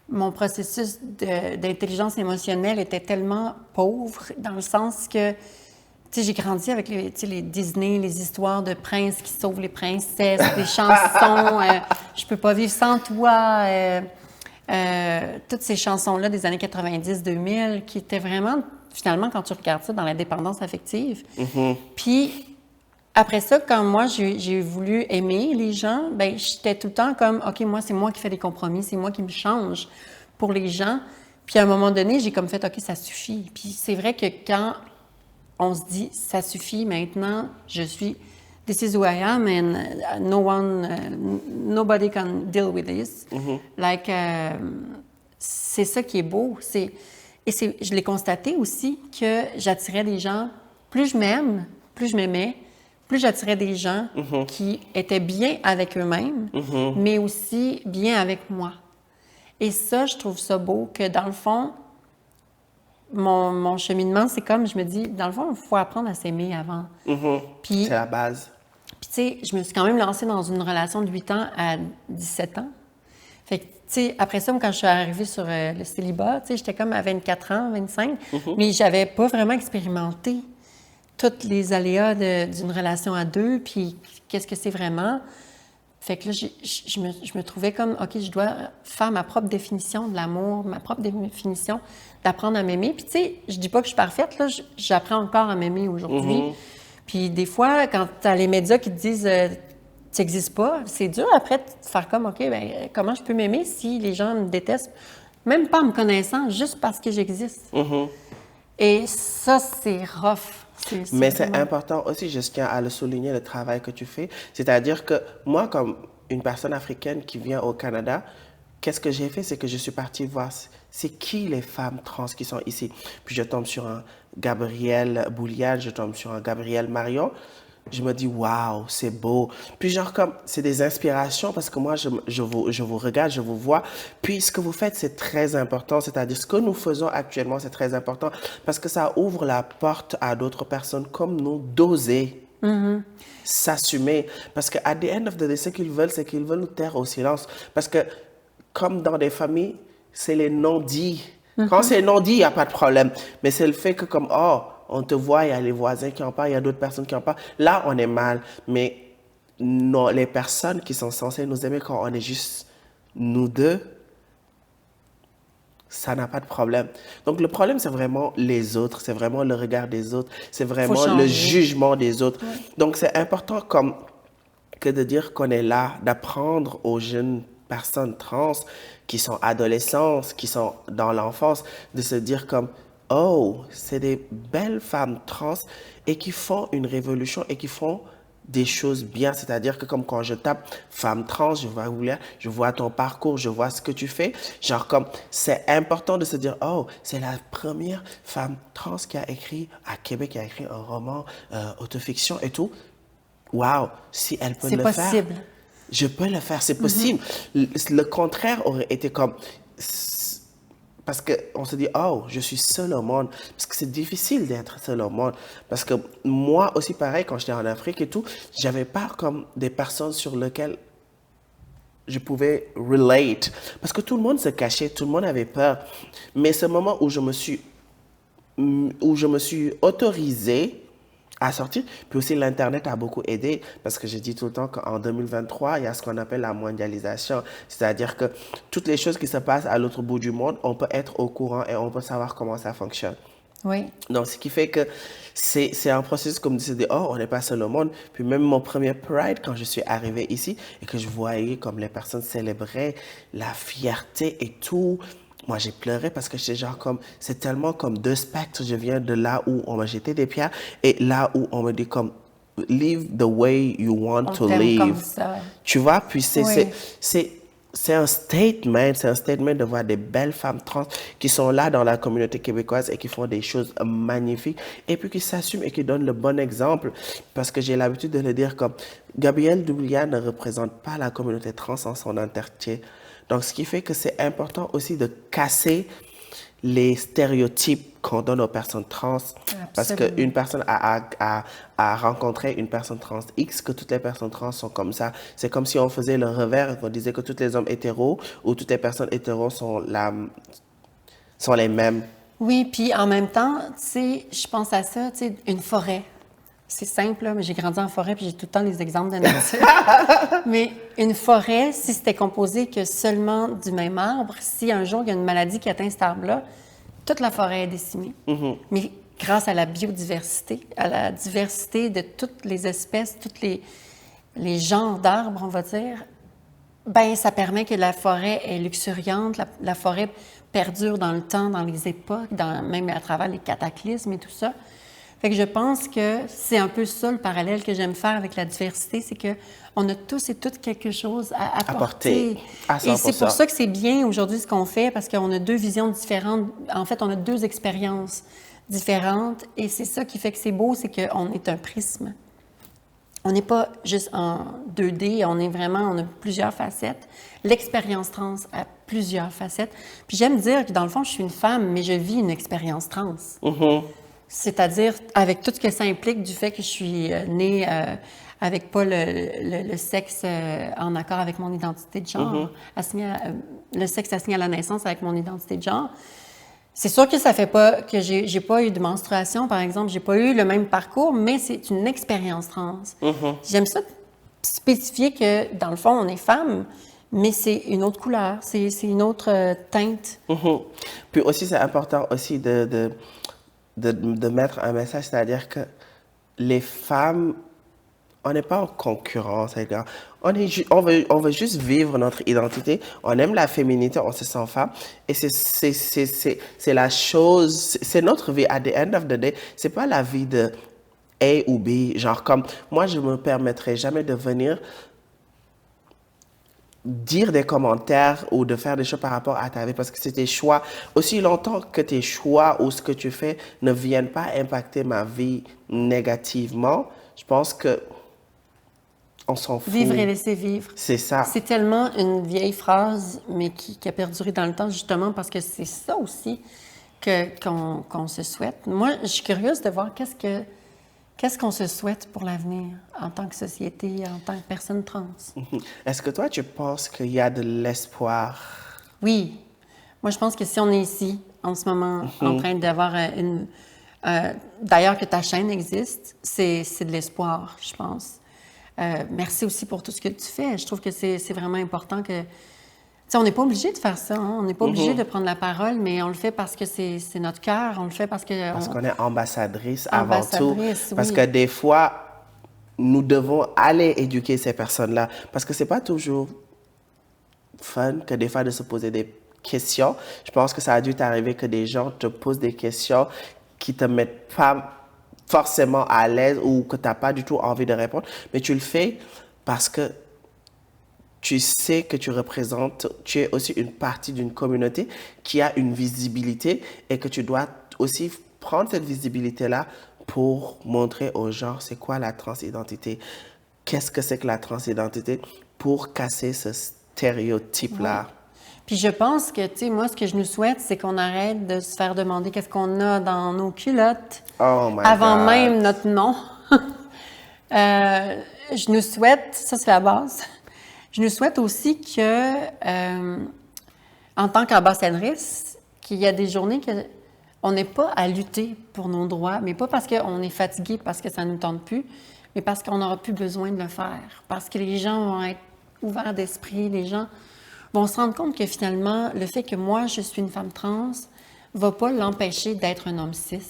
mon processus d'intelligence émotionnelle était tellement pauvre dans le sens que, tu sais, j'ai grandi avec les Disney, les histoires de princes qui sauvent les princesses, les chansons, Je peux pas vivre sans toi, toutes ces chansons-là des années 90-2000 qui étaient vraiment, finalement, quand tu regardes ça, dans la dépendance affective. Puis, après ça, quand moi, j'ai voulu aimer les gens, ben j'étais tout le temps comme, OK, moi, c'est moi qui fais des compromis, c'est moi qui me change pour les gens. Puis à un moment donné, j'ai comme fait, OK, ça suffit. Puis c'est vrai que quand on se dit, ça suffit, maintenant, je suis, this is who I am and nobody can deal with this. Like, c'est ça qui est beau. Je l'ai constaté aussi que j'attirais des gens, plus je m'aime, plus je m'aimais, plus j'attirais des gens qui étaient bien avec eux-mêmes, mais aussi bien avec moi. Et ça, je trouve ça beau que dans le fond, mon cheminement, c'est comme, je me dis, dans le fond, il faut apprendre à s'aimer avant. Puis, C'est la base. tu sais, je me suis quand même lancée dans une relation de 8 ans à 17 ans. Fait que, tu sais, après ça, quand je suis arrivée sur le célibat, tu sais, j'étais comme à 24 ans, 25, mais j'avais pas vraiment expérimenté tous les aléas d'une relation à deux, puis qu'est-ce que c'est vraiment. Fait que là, je me trouvais comme, OK, je dois faire ma propre définition de l'amour, ma propre définition d'apprendre à m'aimer. Puis tu sais, je dis pas que je suis parfaite, là, j'apprends encore à m'aimer aujourd'hui. Puis des fois, quand tu as les médias qui te disent tu n'existes pas, c'est dur après de faire comme, OK, ben comment je peux m'aimer si les gens me détestent, même pas en me connaissant, juste parce que j'existe. Et ça, c'est rough. Mais c'est vraiment... important aussi, je tiens à le souligner, le travail que tu fais. C'est-à-dire que moi, comme une personne africaine qui vient au Canada, qu'est-ce que j'ai fait? C'est que je suis partie voir c'est qui les femmes trans qui sont ici. Puis je tombe sur un Gabriel Boulial, je tombe sur un Gabriel Marion. Je me dis, waouh, c'est beau. Puis genre comme, c'est des inspirations parce que moi, je vous regarde, je vous vois. Puis ce que vous faites, c'est très important. C'est-à-dire, ce que nous faisons actuellement, c'est très important parce que ça ouvre la porte à d'autres personnes comme nous d'oser s'assumer. Parce que at the end of the day, ce qu'ils veulent, c'est qu'ils veulent nous taire au silence. Parce que comme dans des familles, c'est les non-dits. Quand c'est non-dit, il n'y a pas de problème. Mais c'est le fait que comme, oh, on te voit, il y a les voisins qui en parlent, il y a d'autres personnes qui en parlent. Là, on est mal. Mais non, les personnes qui sont censées nous aimer quand on est juste nous deux, ça n'a pas de problème. Donc, le problème, c'est vraiment les autres. C'est vraiment le regard des autres. C'est Faut vraiment le changer. jugement des autres. Ouais. Donc, c'est important comme que de dire qu'on est là, d'apprendre aux jeunes personnes trans qui sont adolescents, qui sont dans l'enfance, de se dire comme, oh, c'est des belles femmes trans et qui font une révolution et qui font des choses bien. C'est-à-dire que comme quand je tape femme trans, je vois ton parcours, je vois ce que tu fais. Genre comme, c'est important de se dire, oh, c'est la première femme trans qui a écrit à Québec, qui a écrit un roman autofiction et tout. Wow, si elle peut le faire. C'est possible. Je peux le faire, c'est possible. Le contraire aurait été comme... Parce qu'on se dit, oh, je suis seul au monde. Parce que c'est difficile d'être seul au monde. Parce que moi aussi, pareil, quand j'étais en Afrique et tout, j'avais pas comme des personnes sur lesquelles je pouvais relate. Parce que tout le monde se cachait, tout le monde avait peur. Mais ce moment où je me suis autorisée à sortir. Puis aussi, l'Internet a beaucoup aidé parce que je dis tout le temps qu'en 2023, il y a ce qu'on appelle la mondialisation. C'est-à-dire que toutes les choses qui se passent à l'autre bout du monde, on peut être au courant et on peut savoir comment ça fonctionne. Oui. Donc, ce qui fait que c'est un processus comme de se dire, oh, on n'est pas seul au monde. Puis même mon premier Pride, quand je suis arrivée ici et que je voyais comme les personnes célébraient la fierté et tout, moi, j'ai pleuré parce que j'étais genre comme, c'est tellement comme deux spectres. Je viens de là où on m'a jeté des pierres et là où on me dit comme, live the way you want to live. Comme ça. Tu vois, puis c'est un statement de voir des belles femmes trans qui sont là dans la communauté québécoise et qui font des choses magnifiques et puis qui s'assument et qui donnent le bon exemple parce que j'ai l'habitude de le dire comme, Gabrielle Doulian ne représente pas la communauté trans en son entièreté. Donc, ce qui fait que c'est important aussi de casser les stéréotypes qu'on donne aux personnes trans. Absolument. Parce qu'une personne a rencontré une personne trans X, que toutes les personnes trans sont comme ça. C'est comme si on faisait le revers et qu'on disait que tous les hommes hétéros ou toutes les personnes hétéros sont les mêmes. Oui, puis en même temps, tu sais, je pense à ça, tu sais, une forêt. C'est simple, là, mais j'ai grandi en forêt puis j'ai tout le temps les exemples de nature. Mais une forêt, si c'était composé que seulement du même arbre, si un jour il y a une maladie qui atteint cet arbre-là, toute la forêt est décimée. Mm-hmm. Mais grâce à la biodiversité, à la diversité de toutes les espèces, tous les genres d'arbres, on va dire, ben ça permet que la forêt est luxuriante, la forêt perdure dans le temps, dans les époques, même à travers les cataclysmes et tout ça. Fait que je pense que c'est un peu ça le parallèle que j'aime faire avec la diversité, c'est qu'on a tous et toutes quelque chose à apporter. Et c'est pour ça que c'est bien aujourd'hui ce qu'on fait, parce qu'on a deux visions différentes. En fait, on a deux expériences différentes et c'est ça qui fait que c'est beau, c'est qu'on est un prisme. On n'est pas juste en 2D, on a plusieurs facettes. L'expérience trans a plusieurs facettes. Puis j'aime dire que dans le fond, je suis une femme, mais je vis une expérience trans. Mm-hmm. C'est-à-dire, avec tout ce que ça implique du fait que je suis née avec pas le sexe en accord avec mon identité de genre, le sexe assigné à la naissance avec mon identité de genre. C'est sûr que ça fait pas que j'ai pas eu de menstruation, par exemple, j'ai pas eu le même parcours, mais c'est une expérience trans. Mm-hmm. J'aime ça spécifier que, dans le fond, on est femme, mais c'est une autre couleur, c'est une autre teinte. Mm-hmm. Puis aussi, c'est important aussi de mettre un message, c'est-à-dire que les femmes, on n'est pas en concurrence, les gars. On veut juste vivre notre identité. On aime la féminité, on se sent femme. Et c'est la chose, c'est notre vie. At the end of the day, c'est pas la vie de A ou B. Genre comme, moi, je me permettrai jamais de venir dire des commentaires ou de faire des choses par rapport à ta vie parce que c'est tes choix. Aussi longtemps que tes choix ou ce que tu fais ne viennent pas impacter ma vie négativement, je pense que on s'en fout. Vivre et laisser vivre. C'est ça. C'est tellement une vieille phrase, mais qui a perduré dans le temps justement parce que c'est ça aussi qu'on se souhaite. Moi, je suis curieuse de voir qu'est-ce qu'on se souhaite pour l'avenir en tant que société, en tant que personne trans? Est-ce que toi, tu penses qu'il y a de l'espoir? Oui. Moi, je pense que si on est ici, en ce moment, en train d'avoir d'ailleurs, que ta chaîne existe, c'est de l'espoir, je pense. Merci aussi pour tout ce que tu fais. Je trouve que c'est vraiment important que... Tu sais, on n'est pas obligé de faire ça, hein? On n'est pas obligé de prendre la parole, mais on le fait parce que c'est notre cœur, on le fait parce que... Parce qu'on est ambassadrice avant tout. Oui. Parce que des fois, nous devons aller éduquer ces personnes-là. Parce que c'est pas toujours fun que des fois de se poser des questions. Je pense que ça a dû t'arriver que des gens te posent des questions qui te mettent pas forcément à l'aise ou que tu n'as pas du tout envie de répondre, mais tu le fais parce que tu sais que tu représentes, tu es aussi une partie d'une communauté qui a une visibilité et que tu dois aussi prendre cette visibilité-là pour montrer aux gens c'est quoi la transidentité, qu'est-ce que c'est que la transidentité pour casser ce stéréotype-là. Puis je pense que, tu sais, moi, ce que je nous souhaite, c'est qu'on arrête de se faire demander qu'est-ce qu'on a dans nos culottes Oh my avant God. même notre nom. Je nous souhaite, ça c'est la base, je nous souhaite aussi que, en tant qu'ambassadrice, qu'il y a des journées qu'on n'ait pas à lutter pour nos droits, mais pas parce qu'on est fatigué, parce que ça ne nous tente plus, mais parce qu'on n'aura plus besoin de le faire, parce que les gens vont être ouverts d'esprit, les gens vont se rendre compte que finalement, le fait que moi, je suis une femme trans, ne va pas l'empêcher d'être un homme cis.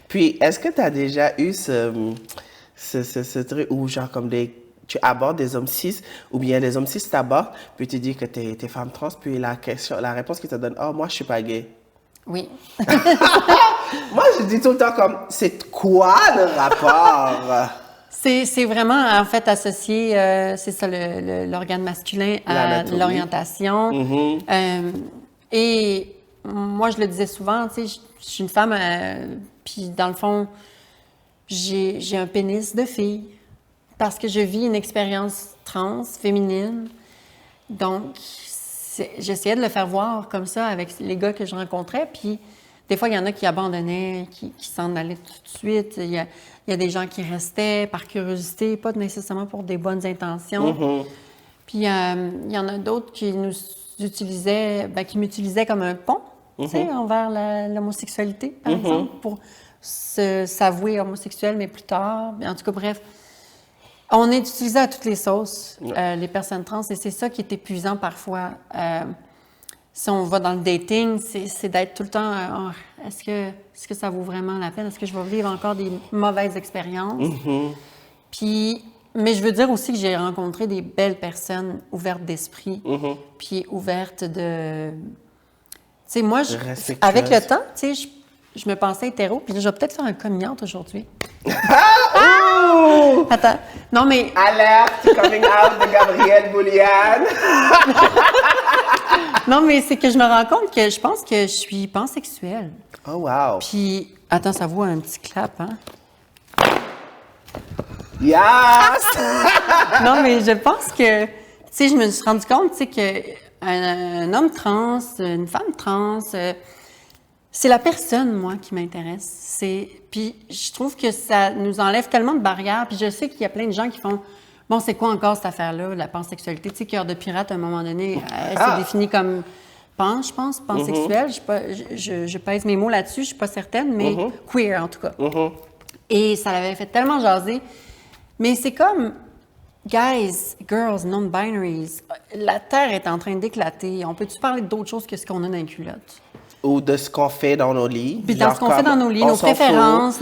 Puis, est-ce que tu as déjà eu ce truc où, genre, comme tu abordes des hommes cis, ou bien les hommes cis t'abordent, puis tu dis que tu es femme trans, puis la réponse qu'ils te donnent, oh, moi, je suis pas gay. Oui. Moi, je dis tout le temps comme, c'est quoi le rapport? C'est vraiment, en fait, associé, c'est ça, l'organe masculin à L'anatomie. l'orientation. Et moi, je le disais souvent, tu sais, je suis une femme, puis dans le fond, j'ai un pénis de fille parce que je vis une expérience trans, féminine. Donc, j'essayais de le faire voir comme ça avec les gars que je rencontrais, puis des fois, il y en a qui abandonnaient, qui s'en allaient tout de suite. Il y a des gens qui restaient par curiosité, pas nécessairement pour des bonnes intentions. Puis il y en a d'autres qui nous utilisaient, qui m'utilisaient comme un pont, tu sais, envers l'homosexualité, par exemple, pour s'avouer homosexuel, mais plus tard. En tout cas, bref. On est utilisé à toutes les sauces, les personnes trans, et c'est ça qui est épuisant parfois. Si on va dans le dating, c'est d'être tout le temps est-ce que ça vaut vraiment la peine? Est-ce que je vais vivre encore des mauvaises expériences? Puis, mais je veux dire aussi que j'ai rencontré des belles personnes ouvertes d'esprit, puis ouvertes de... Tu sais, moi, avec le temps, tu sais, je me pensais hétéro, puis là, je vais peut-être faire un coming out aujourd'hui. Oh! Attends, non mais... Alerte, coming out de Gabrielle Bouliane. Non, mais c'est que je me rends compte que je pense que je suis pansexuelle. Oh, wow. Puis, attends, ça vaut un petit clap, hein? Yes! Non, mais je pense que, tu sais, je me suis rendu compte, tu sais, qu'un homme trans, une femme trans, c'est la personne, moi, qui m'intéresse. Puis, je trouve que ça nous enlève tellement de barrières. Puis, je sais qu'il y a plein de gens qui font... Bon, c'est quoi encore cette affaire-là, la pansexualité? Tu sais, Cœur de pirate, à un moment donné, elle s'est définie comme pan, je pense, pansexuelle. Je pèse mes mots là-dessus, je suis pas certaine, mais queer, en tout cas. Et ça l'avait fait tellement jaser. Mais c'est comme, guys, girls, non-binaries, la Terre est en train d'éclater. On peut-tu parler d'autre chose que ce qu'on a dans les culottes? Ou de ce qu'on fait dans nos lits. Puis dans ce qu'on fait dans nos lits, nos préférences,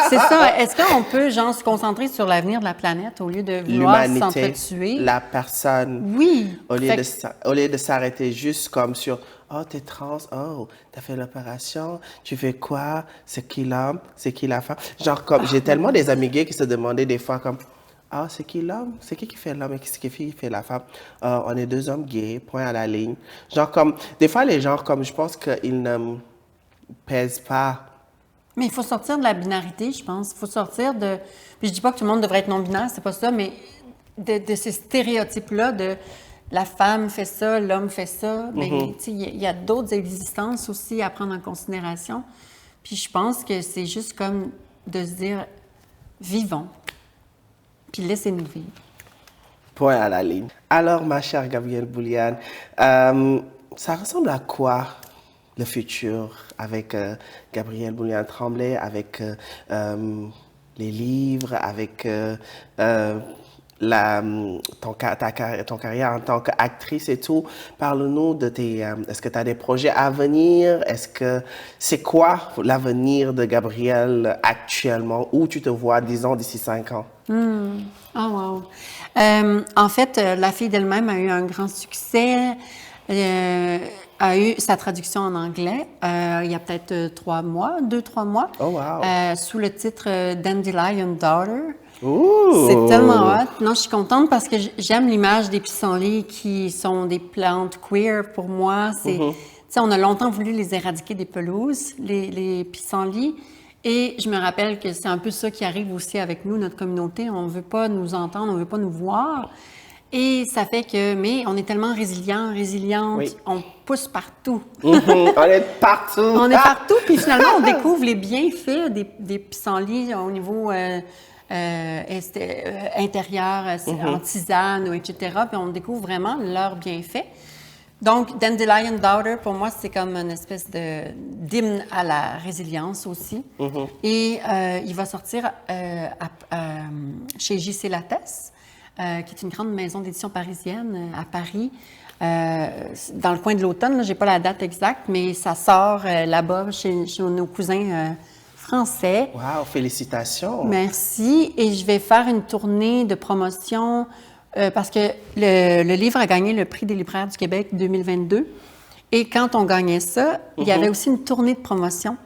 c'est ça. Est-ce qu'on peut, genre, se concentrer sur l'avenir de la planète au lieu de vouloir s'entretuer? La personne. Oui. Au lieu de s'arrêter juste comme sur « Oh, t'es trans, oh, t'as fait l'opération, tu fais quoi? C'est qui l'homme? C'est qui la femme? » Genre, comme, j'ai tellement des amis gays qui se demandaient des fois comme « Ah, c'est qui l'homme? C'est qui fait l'homme et c'est qui fait la femme? On est deux hommes gays, point à la ligne. » Genre, comme, des fois, les gens, comme, je pense qu'ils ne pèsent pas. Mais il faut sortir de la binarité, je pense. Il faut sortir de... Puis je dis pas que tout le monde devrait être non-binaire, c'est pas ça, mais de ces stéréotypes-là de la femme fait ça, l'homme fait ça. Mais tu sais, il y a d'autres existences aussi à prendre en considération. Puis je pense que c'est juste comme de se dire, vivons, puis laissez-nous vivre. Point à la ligne. Alors, ma chère Gabrielle Bouliane, ça ressemble à quoi le futur avec Gabrielle Bouliane-Tremblay, avec les livres, avec ton carrière en tant qu'actrice et tout? Parle-nous de est-ce que tu as des projets à venir? C'est quoi l'avenir de Gabrielle actuellement? Où tu te vois, disons, d'ici 5 ans? Oh, wow. En fait, La fille d'elle-même a eu un grand succès, a eu sa traduction en anglais il y a peut-être 3 mois, 2-3 mois, Oh, wow. sous le titre Dandelion Daughter. Ouh! C'est tellement hot. Non, je suis contente parce que j'aime l'image des pissenlits qui sont des plantes queer. Pour moi, c'est, tu sais, on a longtemps voulu les éradiquer des pelouses, les pissenlits. Et je me rappelle que c'est un peu ça qui arrive aussi avec nous, notre communauté. On ne veut pas nous entendre, on ne veut pas nous voir. Et ça fait que, mais on est tellement résilients, résilientes, Oui. on pousse partout. On est partout! On est partout, puis finalement, on découvre les bienfaits des pissenlits au niveau intérieur, en tisane, ou etc. Puis on découvre vraiment leurs bienfaits. Donc, Dandelion Daughter, pour moi, c'est comme une espèce d'hymne à la résilience aussi. Et il va sortir chez J.C. Lattès, qui est une grande maison d'édition parisienne à Paris. Dans le coin de l'automne, je n'ai pas la date exacte, mais ça sort là-bas chez nos cousins français. Wow, félicitations! Merci. Et je vais faire une tournée de promotion parce que le livre a gagné le prix des libraires du Québec 2022. Et quand on gagnait ça, il y avait aussi une tournée de promotion.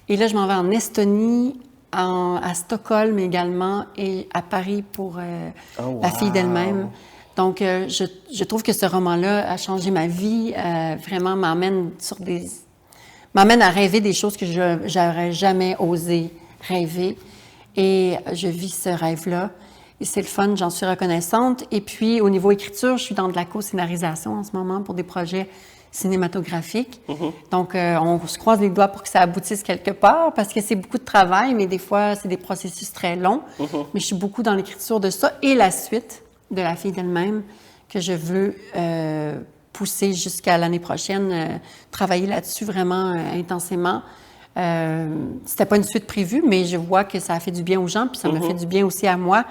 Et là, je m'en vais en Estonie, à Stockholm également et à Paris pour La fille d'elle-même. Donc, je trouve que ce roman-là a changé ma vie, vraiment m'amène à rêver des choses que je n'aurais jamais osé rêver. Et je vis ce rêve-là. Et c'est le fun, j'en suis reconnaissante. Et puis, au niveau écriture, je suis dans de la co-scénarisation en ce moment pour des projets cinématographiques. Donc, on se croise les doigts pour que ça aboutisse quelque part parce que c'est beaucoup de travail, mais des fois, c'est des processus très longs. Mais je suis beaucoup dans l'écriture de ça et la suite de La fille d'elle-même que je veux pousser jusqu'à l'année prochaine, travailler là-dessus vraiment intensément. C'était pas une suite prévue, mais je vois que ça a fait du bien aux gens, puis ça me fait du bien aussi à moi.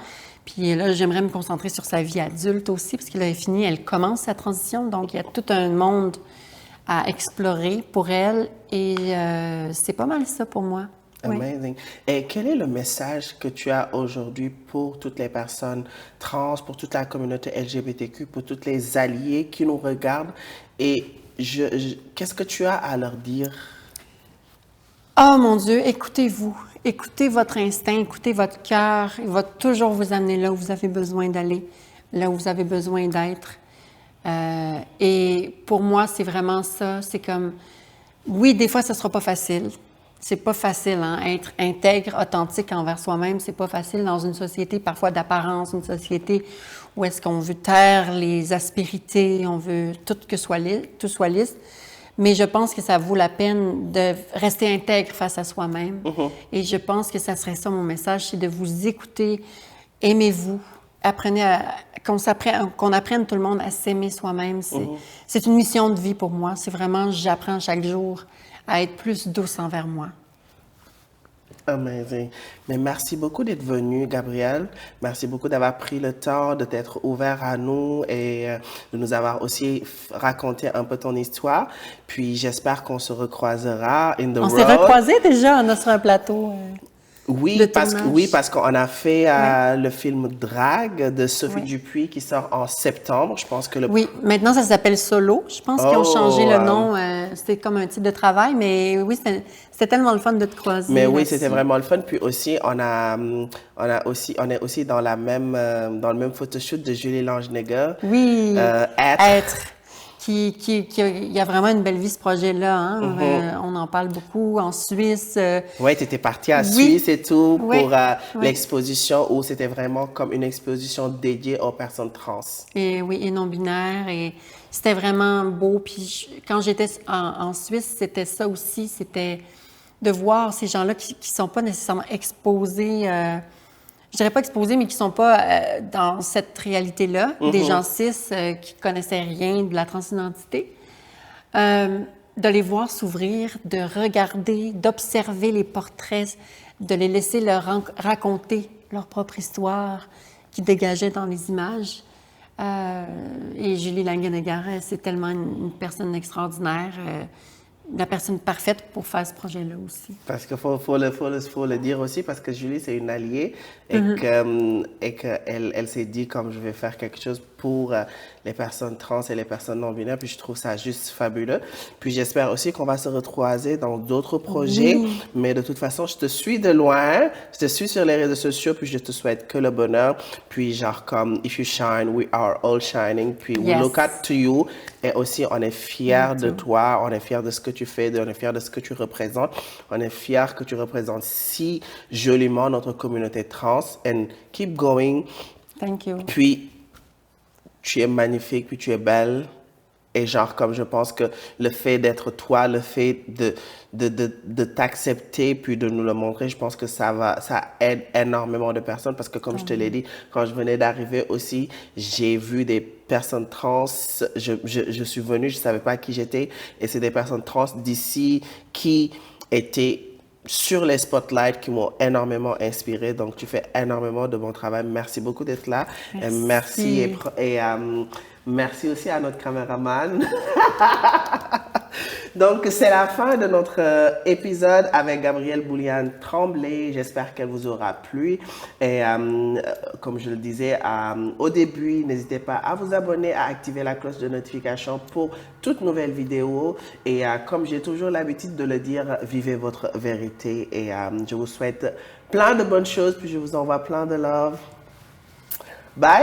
Puis là, j'aimerais me concentrer sur sa vie adulte aussi, parce qu'elle est finie, elle commence sa transition, donc il y a tout un monde à explorer pour elle, et c'est pas mal ça pour moi. Amazing. Et quel est le message que tu as aujourd'hui pour toutes les personnes trans, pour toute la communauté LGBTQ, pour tous les alliés qui nous regardent? Et qu'est-ce que tu as à leur dire? Oh mon Dieu, écoutez-vous. Écoutez votre instinct, écoutez votre cœur. Il va toujours vous amener là où vous avez besoin d'aller, là où vous avez besoin d'être. Et pour moi, c'est vraiment ça. C'est comme, oui, des fois, ce ne sera pas facile. C'est pas facile, hein? Être intègre, authentique envers soi-même, c'est pas facile dans une société parfois d'apparence, une société où est-ce qu'on veut taire les aspérités, on veut tout soit lisse. Mais je pense que ça vaut la peine de rester intègre face à soi-même. Et je pense que ça serait ça mon message, c'est de vous écouter, aimez-vous, qu'on apprenne tout le monde à s'aimer soi-même. C'est une mission de vie pour moi. C'est vraiment, j'apprends chaque jour à être plus douce envers moi. Amazing. Mais merci beaucoup d'être venu, Gabrielle. Merci beaucoup d'avoir pris le temps, de t'être ouvert à nous et de nous avoir aussi raconté un peu ton histoire. Puis j'espère qu'on se recroisera in the road. On s'est recroisés déjà, on est sur un plateau. Oui, parce qu'on a fait le film Drague de Sophie Dupuis qui sort en septembre. Je pense que Oui, maintenant ça s'appelle Solo. Je pense qu'ils ont changé le nom. C'était comme un type de travail, mais oui, c'était tellement le fun de te croiser. Mais oui, c'était vraiment le fun. Puis aussi, on est aussi dans le même photoshoot de Julie Langenegger. Oui, Être. Il y a vraiment une belle vie, ce projet-là. Hein? On en parle beaucoup en Suisse. Oui, tu étais partie à Suisse et tout pour l'exposition où c'était vraiment comme une exposition dédiée aux personnes trans. Et oui, et non-binaires. Et c'était vraiment beau. Puis quand j'étais en Suisse, c'était ça aussi. C'était de voir ces gens-là qui ne sont pas nécessairement exposés. Je dirais pas exposés, mais qui sont pas dans cette réalité-là, des gens cis qui connaissaient rien de la transidentité, de les voir s'ouvrir, de regarder, d'observer les portraits, de les laisser leur raconter leur propre histoire qui dégageait dans les images. Et Julie Langenegger, c'est tellement une personne extraordinaire. la personne parfaite pour faire ce projet-là aussi. Parce qu'il faut le dire aussi, parce que Julie, c'est une alliée et qu'elle elle s'est dit, comme je vais faire quelque chose pour les personnes trans et les personnes non-binaires, puis je trouve ça juste fabuleux. Puis j'espère aussi qu'on va se retrouver dans d'autres projets, mais de toute façon, je te suis de loin, je te suis sur les réseaux sociaux, puis je te souhaite que le bonheur. Puis genre comme, if you shine, we are all shining, puis we look up to you, et aussi on est fiers de toi, on est fiers de ce que tu fais, on est fiers de ce que tu représentes, on est fiers que tu représentes si joliment notre communauté trans, and keep going. Thank you. Puis, tu es magnifique, puis tu es belle. Et genre, comme je pense que le fait d'être toi, le fait de t'accepter, puis de nous le montrer, je pense que ça aide énormément de personnes. Parce que comme je te l'ai dit, quand je venais d'arriver aussi, j'ai vu des personnes trans. Je suis venue, je ne savais pas qui j'étais. Et c'est des personnes trans d'ici qui étaient sur les spotlights qui m'ont énormément inspiré. Donc, tu fais énormément de bon travail. Merci beaucoup d'être là. Merci. Merci aussi à notre caméraman. Donc, c'est la fin de notre épisode avec Gabrielle Bouliane-Tremblay. J'espère qu'elle vous aura plu. Et comme je le disais au début, n'hésitez pas à vous abonner, à activer la cloche de notification pour toute nouvelle vidéo. Et comme j'ai toujours l'habitude de le dire, vivez votre vérité. Et je vous souhaite plein de bonnes choses, puis je vous envoie plein de love. Bye!